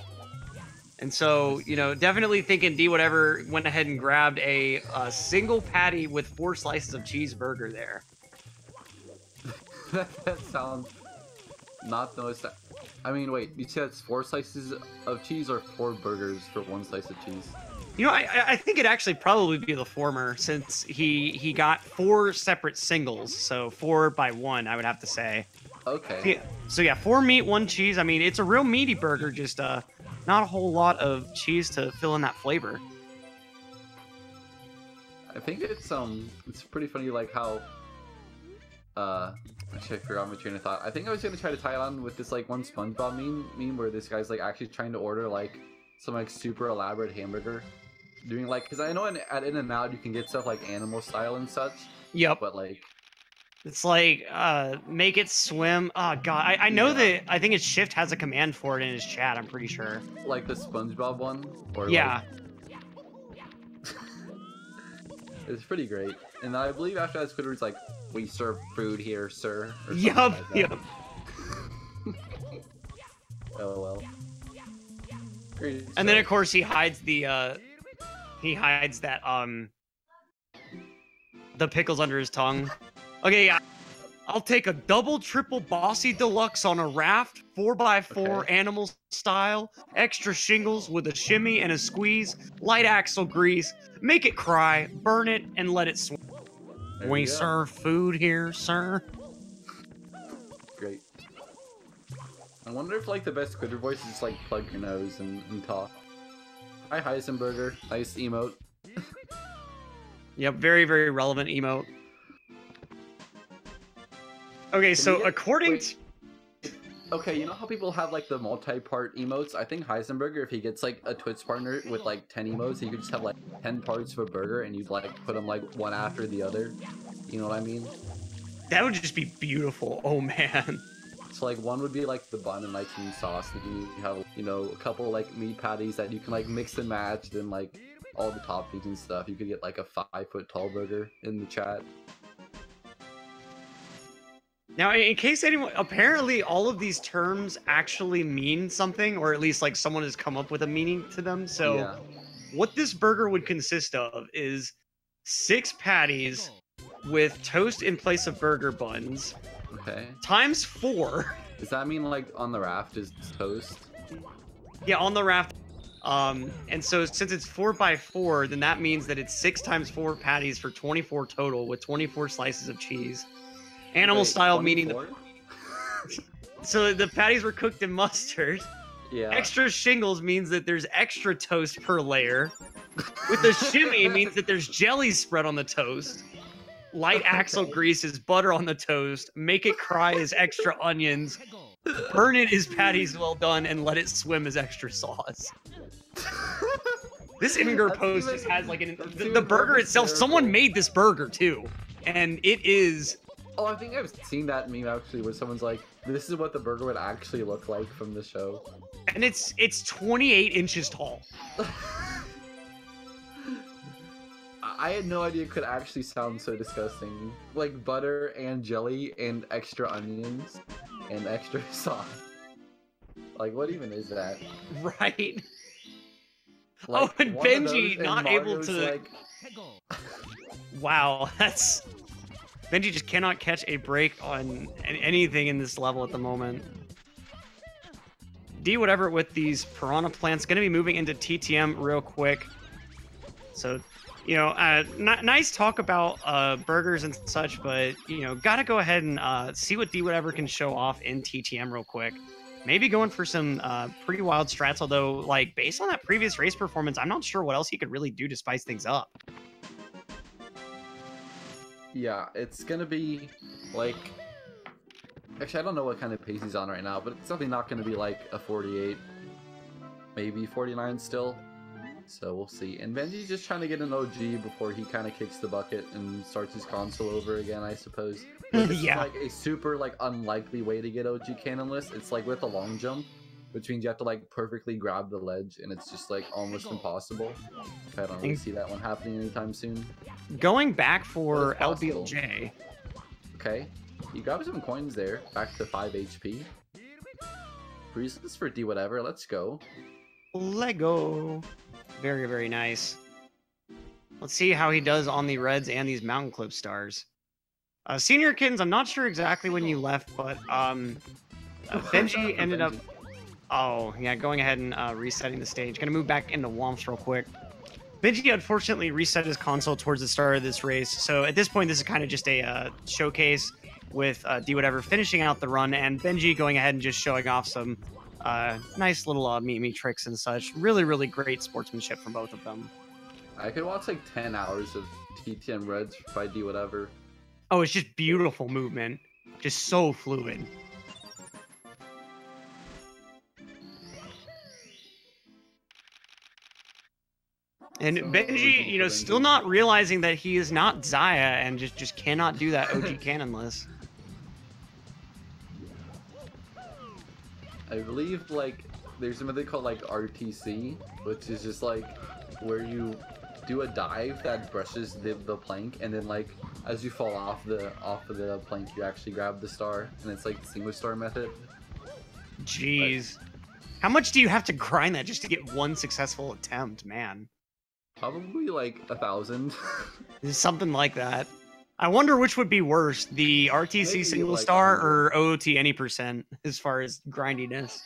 And so you know, definitely thinking Dwhatever went ahead and grabbed a single patty with 4 slices of cheeseburger there. That sounds not the most. I mean, wait, you said it's 4 slices of cheese or 4 burgers for 1 slice of cheese? You know, I think it'd actually probably be the former, since he got 4 separate singles, so 4x1, I would have to say. Okay. So yeah, 4 meat, 1 cheese. I mean, it's a real meaty burger, just not a whole lot of cheese to fill in that flavor. I think it's pretty funny, like how actually I forgot my train of thought. I think I was gonna try to tie it on with this like one SpongeBob meme where this guy's like actually trying to order like some like super elaborate hamburger, doing like, because I know at In-N-Out you can get stuff like animal style and such. Yep. But like, it's like make it swim. Oh god, I know that. I think his Shift has a command for it in his chat. I'm pretty sure. Like the SpongeBob one, or yeah. Like... It's pretty great. And I believe after that Squidward's like, "We serve food here, sir." Or yup, like yup. Oh well. Great, and then of course he hides the the pickles under his tongue. Okay, yeah. I'll take a double triple bossy deluxe on a raft, 4x4 animal style, extra shingles with a shimmy and a squeeze, light axle grease, make it cry, burn it, and let it swim. We serve food here, sir. Great. I wonder if like the best Squidward voice is just like plug your nose and talk. Hi Heisenberger, nice emote. Yep, very, very relevant emote. Okay, so according to... Okay, you know how people have like the multi-part emotes? I think Heisenberger, if he gets like a Twitch partner with like 10 emotes, he could just have like 10 parts of a burger and you'd like put them like one after the other. You know what I mean? That would just be beautiful. Oh man. So like one would be like the bun and like some sauce, and you have, you know, a couple like meat patties that you can like mix and match, then like all the toppings and stuff. You could get like a 5-foot tall burger in the chat. Now, in case anyone, apparently all of these terms actually mean something, or at least like someone has come up with a meaning to them. So what this burger would consist of is 6 patties with toast in place of burger buns. Okay. Times 4. Does that mean like on the raft is toast? Yeah, on the raft. And so since it's 4x4, then that means that it's 6 times 4 patties for 24 total with 24 slices of cheese. Animal style 24? Meaning so the patties were cooked in mustard. Yeah. Extra shingles means that there's extra toast per layer. With the shimmy means that there's jelly spread on the toast. Light axle grease is butter on the toast. Make it cry is extra onions. Burn it is patties well done, and let it swim is extra sauce. This indoor That's post even- just has like that's the even burger more itself. Someone hysterical. made this burger too, and it is. Oh, I think I've seen that meme actually, where someone's like, "This is what the burger would actually look like from the show." And it's 28 inches tall. I had no idea it could actually sound so disgusting. Like butter and jelly and extra onions and extra sauce. Like, what even is that? Right. Like, Oh, and one of Benji those, not and able Mario's to. like, Wow, that's. Benji just cannot catch a break on anything in this level at the moment. Dwhatever with these piranha plants, going to be moving into TTM real quick. So, you know, nice talk about burgers and such, but, you know, got to go ahead and see what Dwhatever can show off in TTM real quick. Maybe going for some pretty wild strats, although, like, based on that previous race performance, I'm not sure what else he could really do to spice things up. yeah, it's gonna be like. Actually, I don't know what kind of pace he's on right now, but it's definitely not gonna be like a 48, maybe 49 still. So we'll see. And Benji's just trying to get an OG before he kind of kicks the bucket and starts his console over again, I suppose. But this Yeah. is like a super like unlikely way to get OG cannonless. It's like with a long jump, which means you have to like perfectly grab the ledge, and it's just like almost impossible. I don't really see that one happening anytime soon. Going back for But it's possible. LBLJ. Okay, you grab some coins there, back to 5 HP. Reasons for Dwhatever, let's go. Lego. Very, very nice. Let's see how he does on the reds and these mountain clip stars. Senior Kittens, I'm not sure exactly when you left, but Benji ended up... Oh, yeah, going ahead and resetting the stage. Gonna move back into Womps real quick. Benji unfortunately reset his console towards the start of this race, so at this point this is kind of just a showcase with Dwhatever finishing out the run, and Benji going ahead and just showing off some nice little meet-me tricks and such. Really, really great sportsmanship from both of them. I could watch like 10 hours of TTM Reds by Dwhatever. Oh, it's just beautiful movement. Just so fluid. And So Benji, you know, for still Benji. not realizing that he is not Zaya and just cannot do that OG cannonless. I believe like there's something they call like RTC, which is just like where you do a dive that brushes the plank, and then like as you fall off of the plank, you actually grab the star, and it's like the single star method. Jeez. How much do you have to grind that just to get one successful attempt, man? Probably like 1,000. Something like that. I wonder which would be worse, the RTC Maybe, single like, star 100. or OOT any percent as far as grindiness.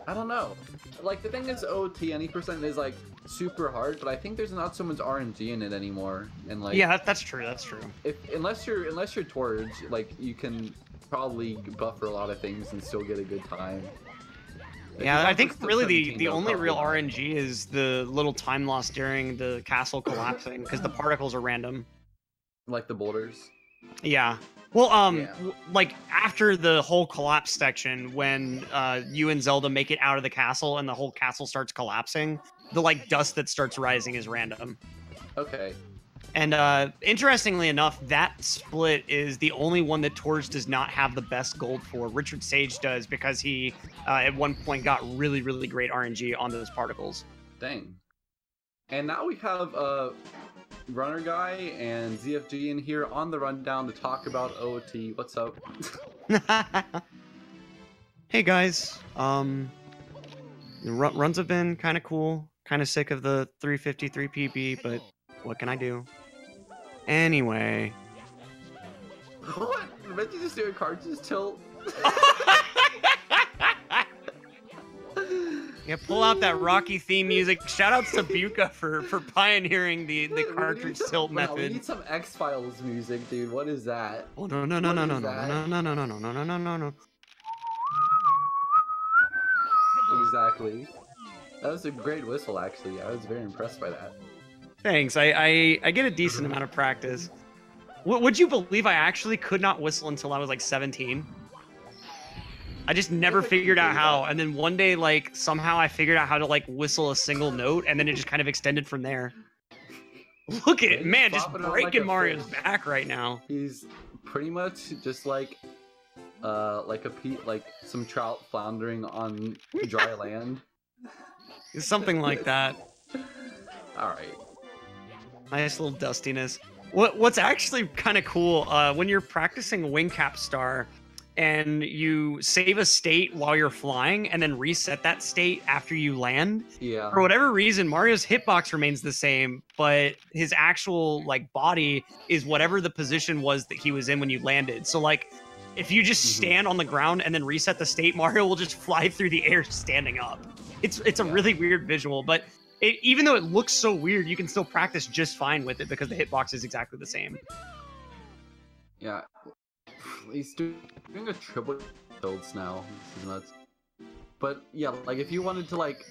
I don't know. Like the thing is, OT any percent is like super hard, but I think there's not so much RNG in it anymore. And like, Yeah, that's true. That's true. unless you're Torge, like you can probably buffer a lot of things and still get a good time. If Yeah, you I buffer think still really 17, the though, only real probably not. RNG is the little time loss during the castle collapsing because the particles are random. Like the boulders. Yeah. Well, Yeah. like after the whole collapse section, when you and Zelda make it out of the castle and the whole castle starts collapsing, the like dust that starts rising is random. Okay. And interestingly enough, that split is the only one that Torch does not have the best gold for. Richard Sage does because he at one point got really, really great RNG on those particles. Dang. And now we have Runner Guy and ZFG in here on the rundown to talk about OT. What's up? Hey guys, the runs have been kind of cool. Kind of sick of the 353 PB, but what can I do? Anyway. What? Benji just doing cartridge tilt? Yeah, pull out that Rocky theme music. Shout outs to Buka for pioneering the We cartridge need some- tilt wow, We method. need some X-Files music, dude. What is that? Oh no no no no What no is no that? no no no no no no no no no. Exactly. That was a great whistle, actually. I was very impressed by that. Thanks. I get a decent amount of practice. Would you believe I actually could not whistle until I was like 17? I just never figured out how. And then one day, like, somehow I figured out how to, like, whistle a single note, and then it just kind of extended from there. Look at it, man, just breaking Mario's back right now. He's pretty much just like some trout floundering on dry land. Something like that. All right. Nice little dustiness. What's actually kind of cool, when you're practicing Wing Cap Star and you save a state while you're flying and then reset that state after you land. Yeah. For whatever reason, Mario's hitbox remains the same, but his actual like body is whatever the position was that he was in when you landed. So like, if you just stand on the ground and then reset the state, Mario will just fly through the air standing up. It's a really weird visual, but even though it looks so weird, you can still practice just fine with it because the hitbox is exactly the same. Yeah. He's doing a triple builds now. This is nuts. But yeah, like if you wanted to like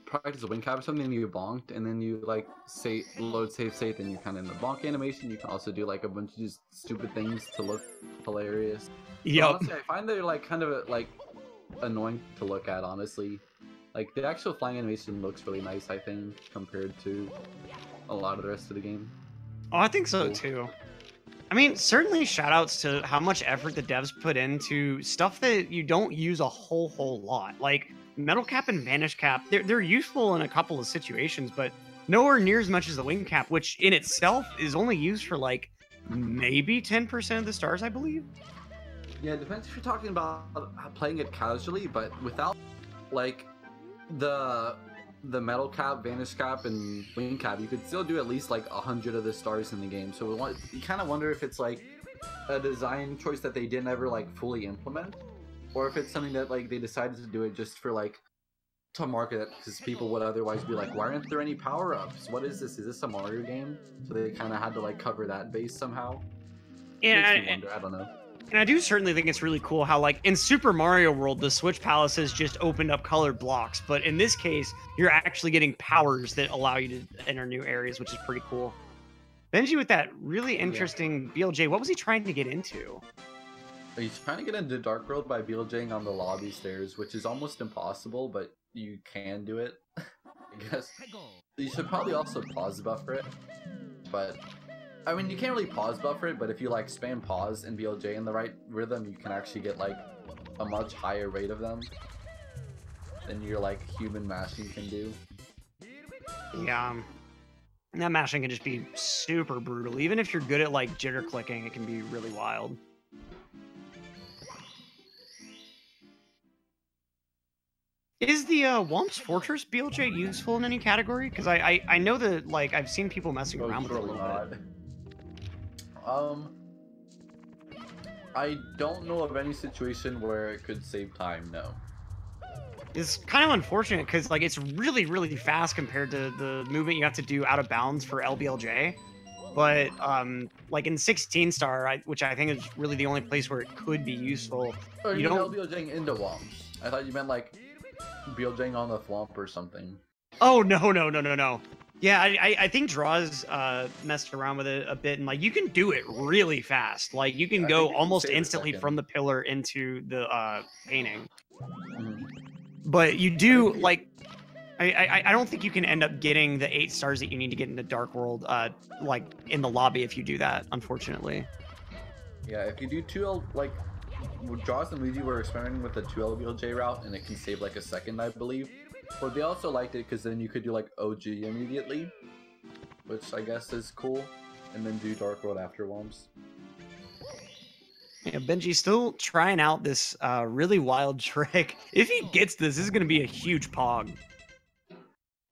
practice a wing cap or something and you bonked and then you like say load save state, then you're kind of in the bonk animation. You can also do like a bunch of just stupid things to look hilarious. Yep. Honestly, I find they're like kind of like annoying to look at, honestly. Like the actual flying animation looks really nice, I think, compared to a lot of the rest of the game. Oh, I think so too. I mean, certainly shoutouts to how much effort the devs put into stuff that you don't use a whole lot. Like Metal Cap and Vanish Cap, they're useful in a couple of situations, but nowhere near as much as the Wing Cap, which in itself is only used for like maybe 10% of the stars, I believe. Yeah, it depends if you're talking about playing it casually, but without like the Metal Cap, Vanish Cap, and Wing Cap, you could still do at least like 100 of the stars in the game. So you kind of wonder if it's like a design choice that they didn't ever like fully implement, or if it's something that like they decided to do it just for like to market it, because people would otherwise be like, why aren't there any power-ups? What is this? Is this a Mario game? So they kind of had to like cover that base somehow. Yeah, I don't know. And I do certainly think it's really cool how, like, in Super Mario World, the Switch Palaces just opened up colored blocks. But in this case, you're actually getting powers that allow you to enter new areas, which is pretty cool. Benji, with that really interesting BLJ, what was he trying to get into? He's trying to get into Dark World by BLJing on the lobby stairs, which is almost impossible, but you can do it, I guess. You should probably also pause buffer it, but... I mean, you can't really pause buffer it, but if you like spam pause and BLJ in the right rhythm, you can actually get like a much higher rate of them than your like human mashing can do. Yeah, that mashing can just be super brutal. Even if you're good at like jitter clicking, it can be really wild. Is the Whomp's Fortress BLJ useful in any category? Because I know that like I've seen people messing around with it a little bit. I don't know of any situation where it could save time, no. It's kind of unfortunate because like it's really fast compared to the movement you have to do out of bounds for LBLJ. But like in 16 star, which I think is really the only place where it could be useful. Oh, you don't LBLJing into Whomps. I thought you meant like BLJing on the Thwomp or something. Oh no. Yeah, I think Draws messed around with it a bit, and like you can do it really fast. Like you can go almost instantly from the pillar into the painting. But you do like I don't think you can end up getting the 8 stars that you need to get into Dark World like in the lobby if you do that, unfortunately. Yeah, if you do 2L, like Draws and Luigi were experimenting with the 2L BLJ route, and it can save like a second, I believe. But they also liked it because then you could do like OG immediately, which I guess is cool, and then do Dark World after Whomps. Yeah, Benji's still trying out this really wild trick. If he gets this is going to be a huge pog.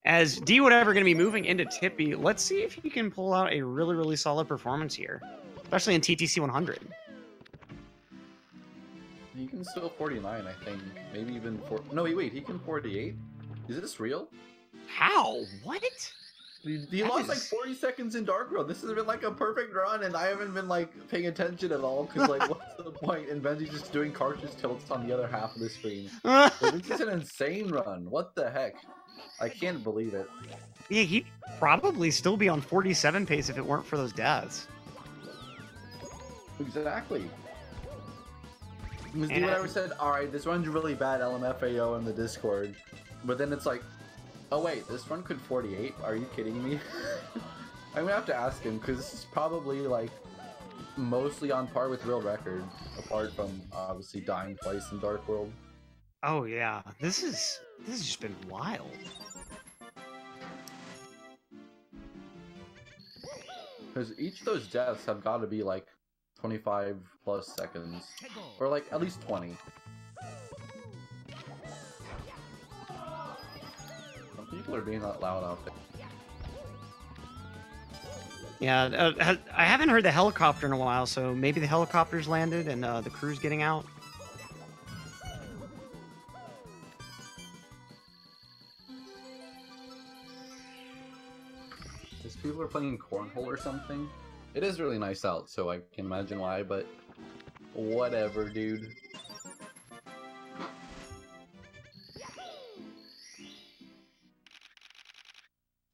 As Dwhatever going to be moving into Tippy, let's see if he can pull out a really solid performance here, especially in TTC 100. He can still 49, I think. Maybe even 4. No, wait, he can 48? Is this real? How? What? He lost like 40 seconds in Dark World. This has been like a perfect run, and I haven't been like paying attention at all because like, what's the point? And Benji's just doing cartridge tilts on the other half of the screen. This is an insane run. What the heck? I can't believe it. Yeah, he'd probably still be on 47 pace if it weren't for those deaths. Exactly. Because Dwhatever said, alright, this run's really bad, LMFAO in the Discord. But then it's like, oh wait, this run could 48? Are you kidding me? I'm gonna have to ask him, because this is probably like mostly on par with real record, apart from obviously dying twice in Dark World. Oh yeah, this has just been wild. Because each of those deaths have got to be like 25 plus seconds, or like at least 20. Some people are being that loud out there. Yeah, I haven't heard the helicopter in a while, so maybe the helicopter's landed and the crew's getting out. Because people are playing cornhole or something. It is really nice out, so I can imagine why, but whatever, dude.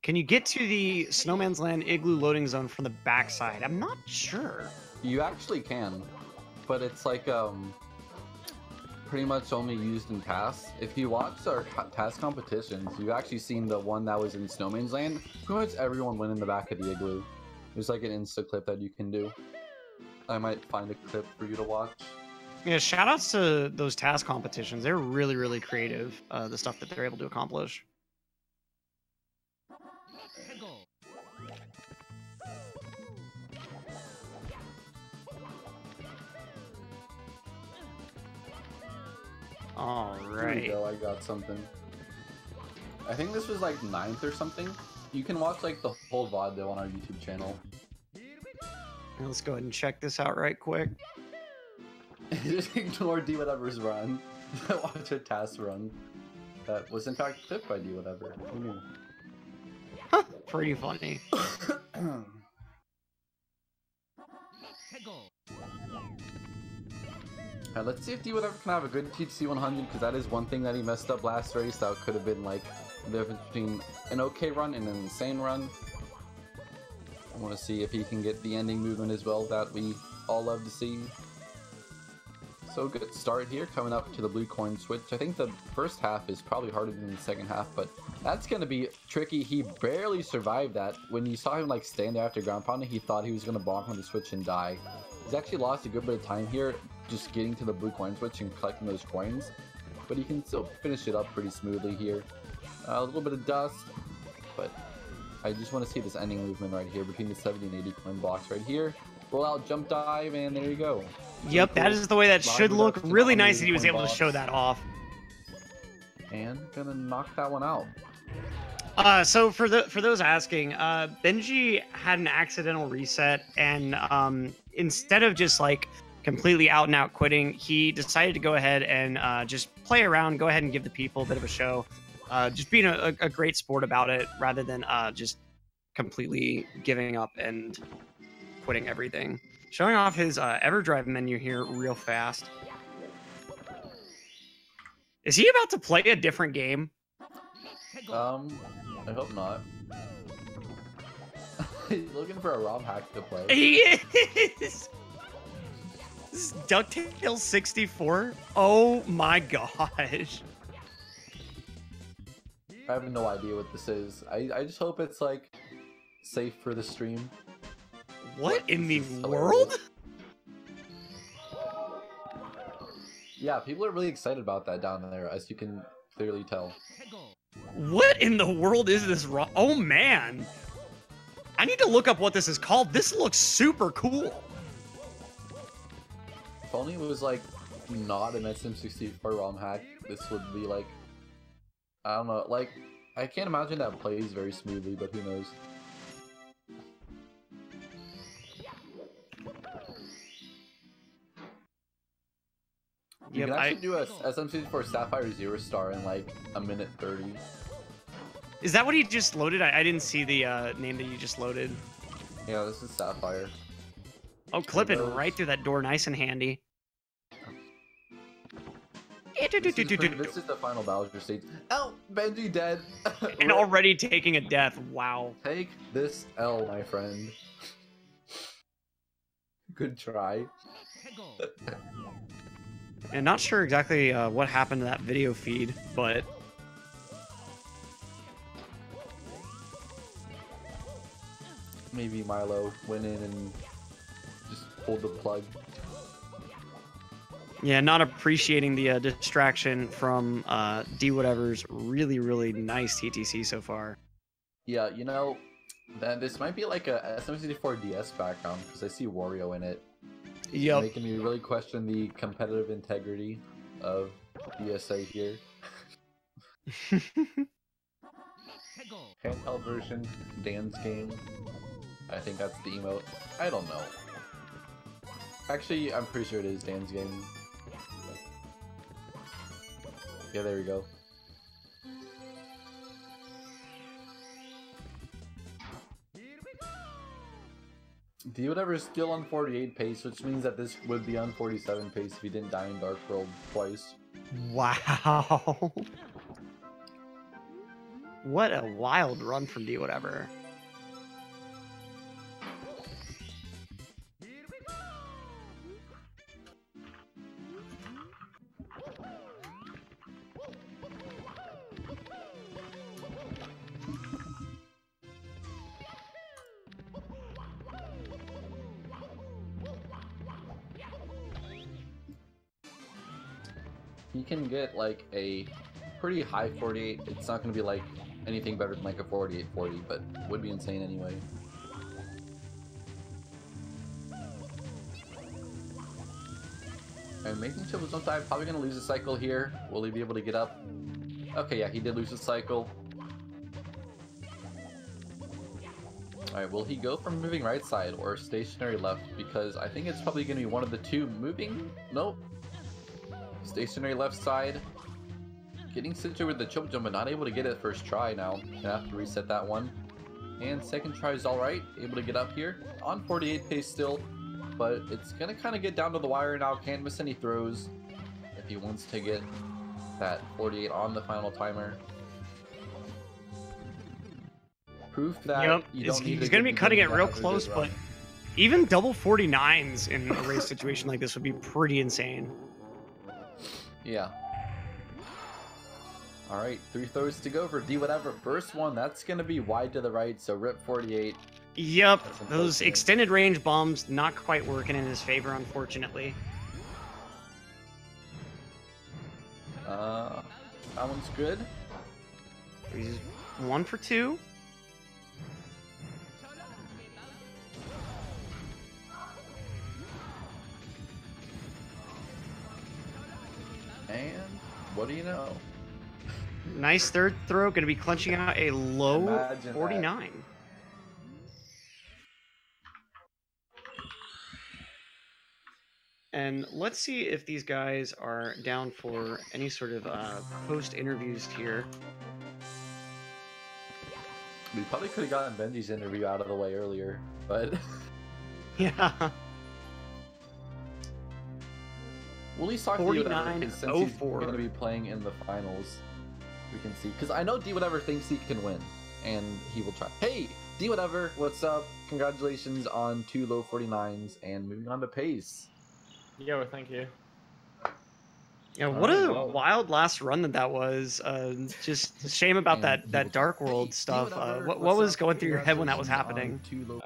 Can you get to the Snowman's Land Igloo loading zone from the backside? I'm not sure. You actually can, but it's like pretty much only used in tasks. If you watch our task competitions, you've actually seen the one that was in Snowman's Land. Pretty much everyone went in the back of the igloo. There's like an Insta clip that you can do. I might find a clip for you to watch. Yeah, shout outs to those task competitions. They're really, really creative, the stuff that they're able to accomplish. All right. Here we go, I got something. I think this was like 9th or something. You can watch like the whole VOD though on our YouTube channel. Let's go ahead and check this out right quick. Just ignore Dwhatever's run. Watch a task run. That was in fact clipped by Dwhatever. Who knew? Huh, pretty funny. Let's see if Dwhatever can have a good TTC 100, because that is one thing that he messed up last race. That could have been like the difference between an okay run and an insane run. I want to see if he can get the ending movement as well that we all love to see. So good start here, coming up to the blue coin switch. I think the first half is probably harder than the second half, but that's going to be tricky. He barely survived that. When you saw him like stand there after ground pounding, he thought he was going to bonk on the switch and die. He's actually lost a good bit of time here, just getting to the blue coin switch and collecting those coins, but he can still finish it up pretty smoothly here. A little bit of dust, but I just want to see this ending movement right here between the 70 and 80 coin blocks right here. Roll out, jump dive, and there you go. Yep, that is the way that should look. Really nice that he was able to show that off. And gonna knock that one out. So for those asking, Benji had an accidental reset, and instead of just like completely out and out quitting, he decided to go ahead and just play around, go ahead and give the people a bit of a show, just being a great sport about it, rather than just completely giving up and quitting everything. Showing off his EverDrive menu here real fast. Is he about to play a different game? I hope not. He's looking for a ROM hack to play. He is! This is DuckTales 64? Oh my gosh. I have no idea what this is. I just hope it's like safe for the stream. What in the world? Yeah, people are really excited about that down there, as you can clearly tell. What in the world is this? Oh man. I need to look up what this is called. This looks super cool. If only it was like not an SM64 ROM hack, this would be like, I don't know, like, I can't imagine that plays very smoothly, but who knows. You can actually do a SM64 Sapphire 0 star in like a minute 30. Is that what he just loaded? I didn't see the name that you just loaded. Yeah, this is Sapphire. Oh, clipping right through that door, nice and handy. This is the final Bowser stage. Oh, Benji dead. And already taking a death. Wow. Take this L, my friend. Good try. And not sure exactly what happened to that video feed, but maybe Milo went in and just pulled the plug. yeah, not appreciating the distraction from Dwhatever's really nice TTC so far. Yeah, you know, then this might be like a SM64 DS background because I see Wario in it. Yep. Making me really question the competitive integrity of GSA here. Handheld version, Dan's game. I think that's the emote. I don't know. Actually, I'm pretty sure it is Dan's game. Yeah, there we go. Dwhatever is still on 48 pace, which means that this would be on 47 pace if he didn't die in Dark World twice. Wow. What a wild run from Dwhatever. He can get like a pretty high 48. It's not going to be like anything better than like a 48-40, but would be insane anyway. And making sure don't die, probably going to lose a cycle here. Will he be able to get up? Okay, yeah, he did lose a cycle. Alright, will he go from moving right side or stationary left? Because I think it's probably going to be one of the two. Moving? Nope. Stationary left side. Getting situated with the choke jump, but not able to get it first try now. Gonna have to reset that one. And second try is alright. Able to get up here. On 48 pace still. But it's gonna kind of get down to the wire now. Can't miss any throws if he wants to get that 48 on the final timer. Proof that you don't need he's going to be cutting it real close, but even double 49s in a race situation like this would be pretty insane. Yeah. Alright, 3 throws to go for Dwhatever. First one, that's going to be wide to the right, so rip 48. Yep, those extended range bombs not quite working in his favor, unfortunately. That one's good. He's 1 for 2. And what do you know? Nice third throw, going to be clenching out a low Imagine 49. That. And let's see if these guys are down for any sort of post-interviews here. We probably could have gotten Benji's interview out of the way earlier, but... Yeah. We'll at least talk to Dwhatever, since he's going to be playing in the finals. We can see. Because I know Dwhatever thinks he can win, and he will try. Hey, Dwhatever, what's up? Congratulations on 2 low 49s, and moving on to pace. Yo, thank you. Yeah, what a wild last run that was. Just a shame about that Dark World stuff. What was going through your head when that was happening?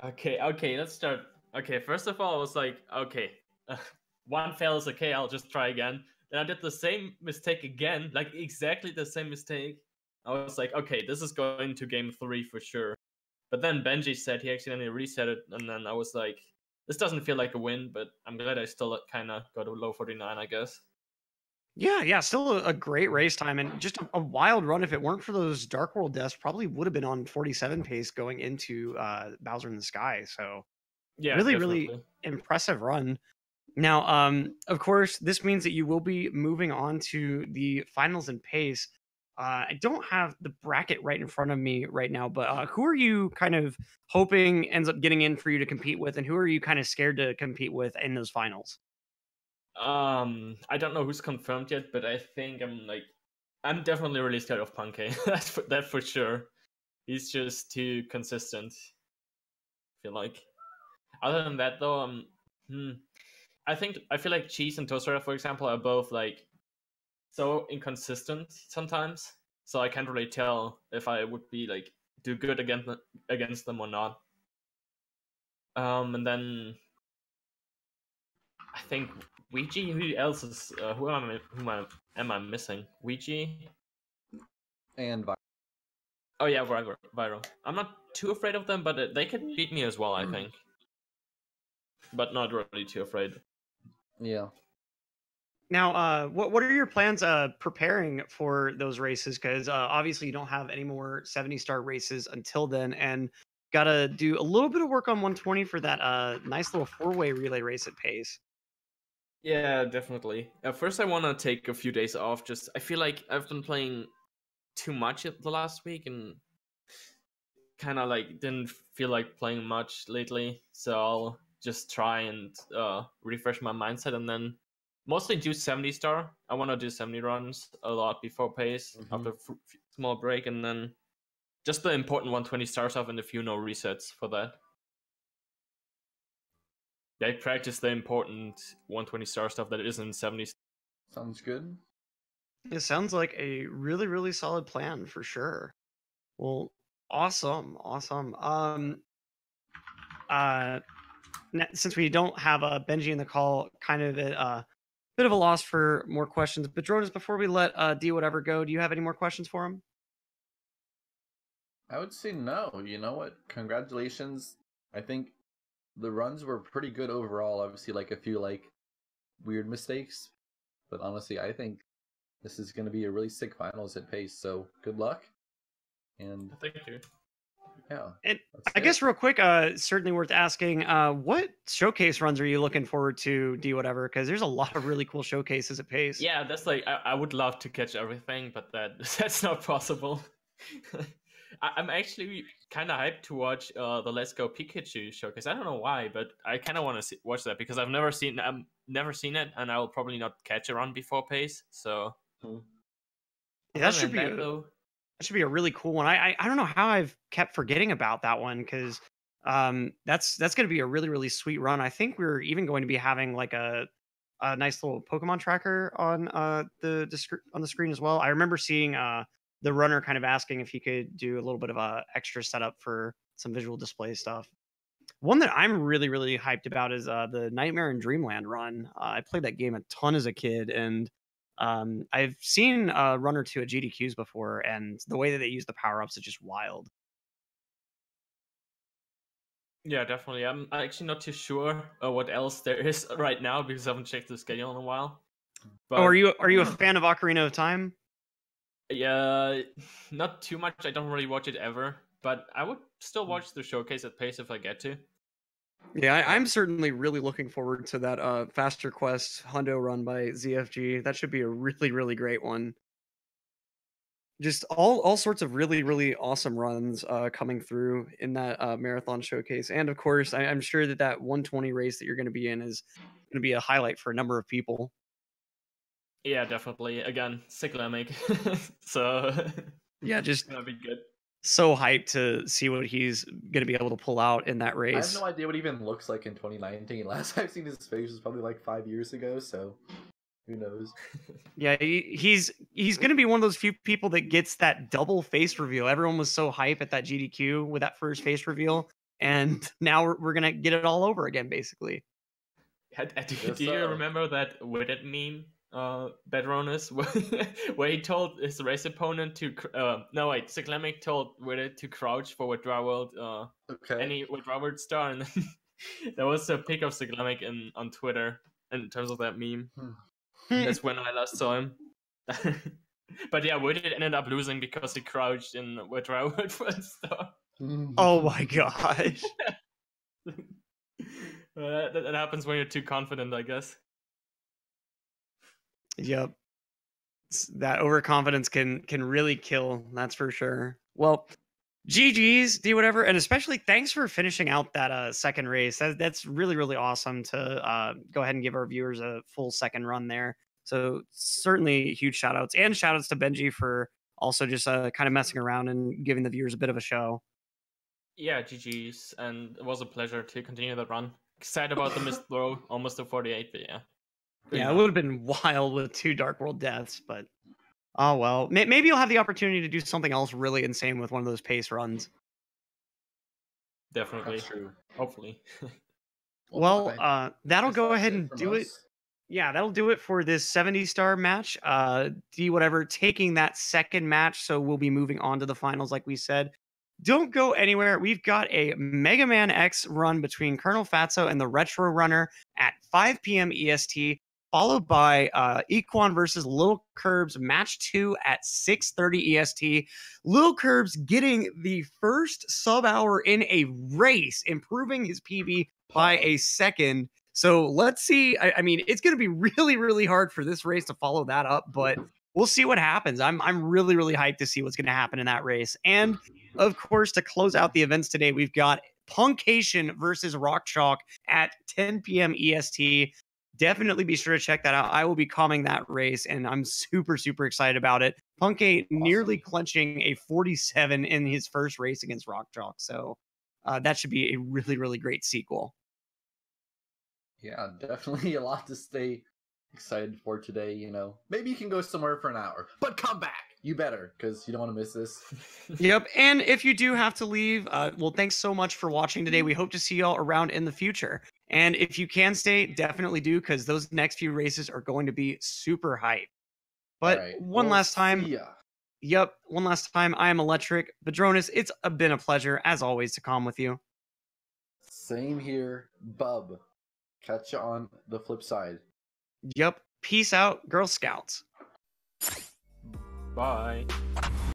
Okay, let's start. Okay, first of all, I was like, okay, one fail is okay, I'll just try again. Then I did the same mistake again, like exactly the same mistake. I was like, okay, this is going to game 3 for sure. But then Benji said he accidentally reset it, and then I was like, this doesn't feel like a win, but I'm glad I still kind of got a low 49, I guess. Yeah, still a great race time, and just a wild run. If it weren't for those Dark World deaths, probably would have been on 47 pace going into Bowser in the Sky. So yeah, really impressive run. Now, of course, this means that you will be moving on to the finals in pace. I don't have the bracket right in front of me right now, but who are you kind of hoping ends up getting in for you to compete with, and who are you kind of scared to compete with in those finals? I don't know who's confirmed yet, but I think I'm definitely really scared of Punkey. That's for sure. He's just too consistent, I feel like. Other than that, though, I feel like Cheese and Toaster, for example, are both like so inconsistent sometimes. So I can't really tell if I would be like do good against them or not. And then I think Ouija. Who else is? Who am I missing? Ouija And Oh yeah, Viral. I'm not too afraid of them, but they can beat me as well, I think. But not really too afraid. yeah. Now, what are your plans preparing for those races? Because obviously you don't have any more 70-star races until then, and gotta do a little bit of work on 120 for that nice little 4-way relay race at Pace. Yeah, definitely. First, I want to take a few days off. Just I feel like I've been playing too much the last week and kind of like didn't feel like playing much lately. So I'll just try and refresh my mindset and then mostly do 70-star. I want to do 70 runs a lot before Pace after a small break, and then just the important 120-star stuff and a few no resets for that. I practice the important 120-star stuff that isn't 70. Sounds good. It sounds like a really, really solid plan for sure. Well, awesome. Since we don't have a Benji in the call, kind of a bit of a loss for more questions. But Dronas, before we let Dwhatever go, do you have any more questions for him? I would say no. You know what? Congratulations. I think the runs were pretty good overall. Obviously, like a few like weird mistakes, but honestly, I think this is going to be a really sick finals at Pace. So good luck. And thank you. Yeah. And I guess real quick, certainly worth asking, what showcase runs are you looking forward to, Dwhatever? Because there's a lot of really cool showcases at Pace. Yeah, that's like I would love to catch everything, but that's not possible. I'm actually kind of hyped to watch the Let's Go Pikachu showcase. I don't know why, but I kind of want to watch that because I've never seen it, and I will probably not catch a run before Pace. So yeah, that should be a really cool one. I don't know how I've kept forgetting about that one because that's going to be a really, really sweet run. I think we're even going to be having like a nice little Pokemon tracker on the screen as well. I remember seeing the runner kind of asking if he could do a little bit of a extra setup for some visual display stuff. One that I'm really, really hyped about is the Nightmare in Dreamland run. I played that game a ton as a kid, and I've seen a run or two at GDQs before, and the way that they use the power-ups is just wild. Yeah, definitely. I'm actually not too sure what else there is right now because I haven't checked the schedule in a while. But, are you a fan of Ocarina of Time? Yeah, not too much. I don't really watch it ever, but I would still watch the showcase at Pace if I get to. Yeah, I'm certainly really looking forward to that Faster Quest Hundo run by ZFG. That should be a really, really great one. Just all sorts of really, really awesome runs coming through in that marathon showcase. And of course, I'm sure that 120 race that you're going to be in is going to be a highlight for a number of people. Yeah, definitely. Again, cyclamic. So yeah, just gonna be good. So hyped to see what he's going to be able to pull out in that race. I have no idea what he even looks like in 2019. Last I've seen his face was probably like 5 years ago, so who knows? Yeah, he's going to be one of those few people that gets that double face reveal. Everyone was so hype at that GDQ with that first face reveal, and now we're going to get it all over again, basically. Do you remember that Reddit meme, Bedronus, where he told his race opponent to Cyclamic told Reddit to crouch for withdrawal, any withdrawal star, and then there was a pic of Cyclamic on Twitter in terms of that meme. That's when I last saw him. But yeah, Reddit ended up losing because he crouched in withdrawal for a star. Oh my gosh. That happens when you're too confident, I guess. Yep. That overconfidence can really kill, that's for sure. Well, GG's, Dwhatever, and especially thanks for finishing out that second race. That's really, really awesome to go ahead and give our viewers a full second run there. So certainly huge shout outs, and shout outs to Benji for also just kind of messing around and giving the viewers a bit of a show. Yeah, GG's, and it was a pleasure to continue that run. excited about the missed throw, almost to 48, but yeah. Yeah, it would have been wild with 2 Dark World deaths, but oh well. Maybe you'll have the opportunity to do something else really insane with one of those pace runs. Definitely. That's true. Hopefully. Well, I that'll guess go that's ahead it and from do it. us. Yeah, that'll do it for this 70-star match. Dwhatever taking that second match, so we'll be moving on to the finals, like we said. Don't go anywhere. We've got a Mega Man X run between Colonel Fatso and the Retro Runner at 5 p.m. EST, followed by Equan versus Little Curbs match 2 at 6:30 EST. Little Curbs getting the first sub hour in a race, improving his PB by a second. So let's see. I mean, it's going to be really, really hard for this race to follow that up, but we'll see what happens. I'm really, really hyped to see what's going to happen in that race. And of course, to close out the events today, we've got Punkation versus Rock Chalk at 10 p.m. EST. Definitely be sure to check that out. I will be calling that race, and I'm super, super excited about it. Punkate nearly clenching a 47 in his first race against Rock Chalk. So that should be a really, really great sequel. Yeah, definitely a lot to stay excited for today. You know, maybe you can go somewhere for an hour, but come back. You better, because you don't want to miss this. Yep. And if you do have to leave, well, thanks so much for watching today. We hope to see y'all around in the future. And if you can stay, definitely do, because those next few races are going to be super hype. But Right, one we'll last time. see ya. Yep. One last time. I am Electric. Badronis, it's been a pleasure, as always, to calm with you. Same here, bub. Catch you on the flip side. Yep. Peace out, Girl Scouts. Bye.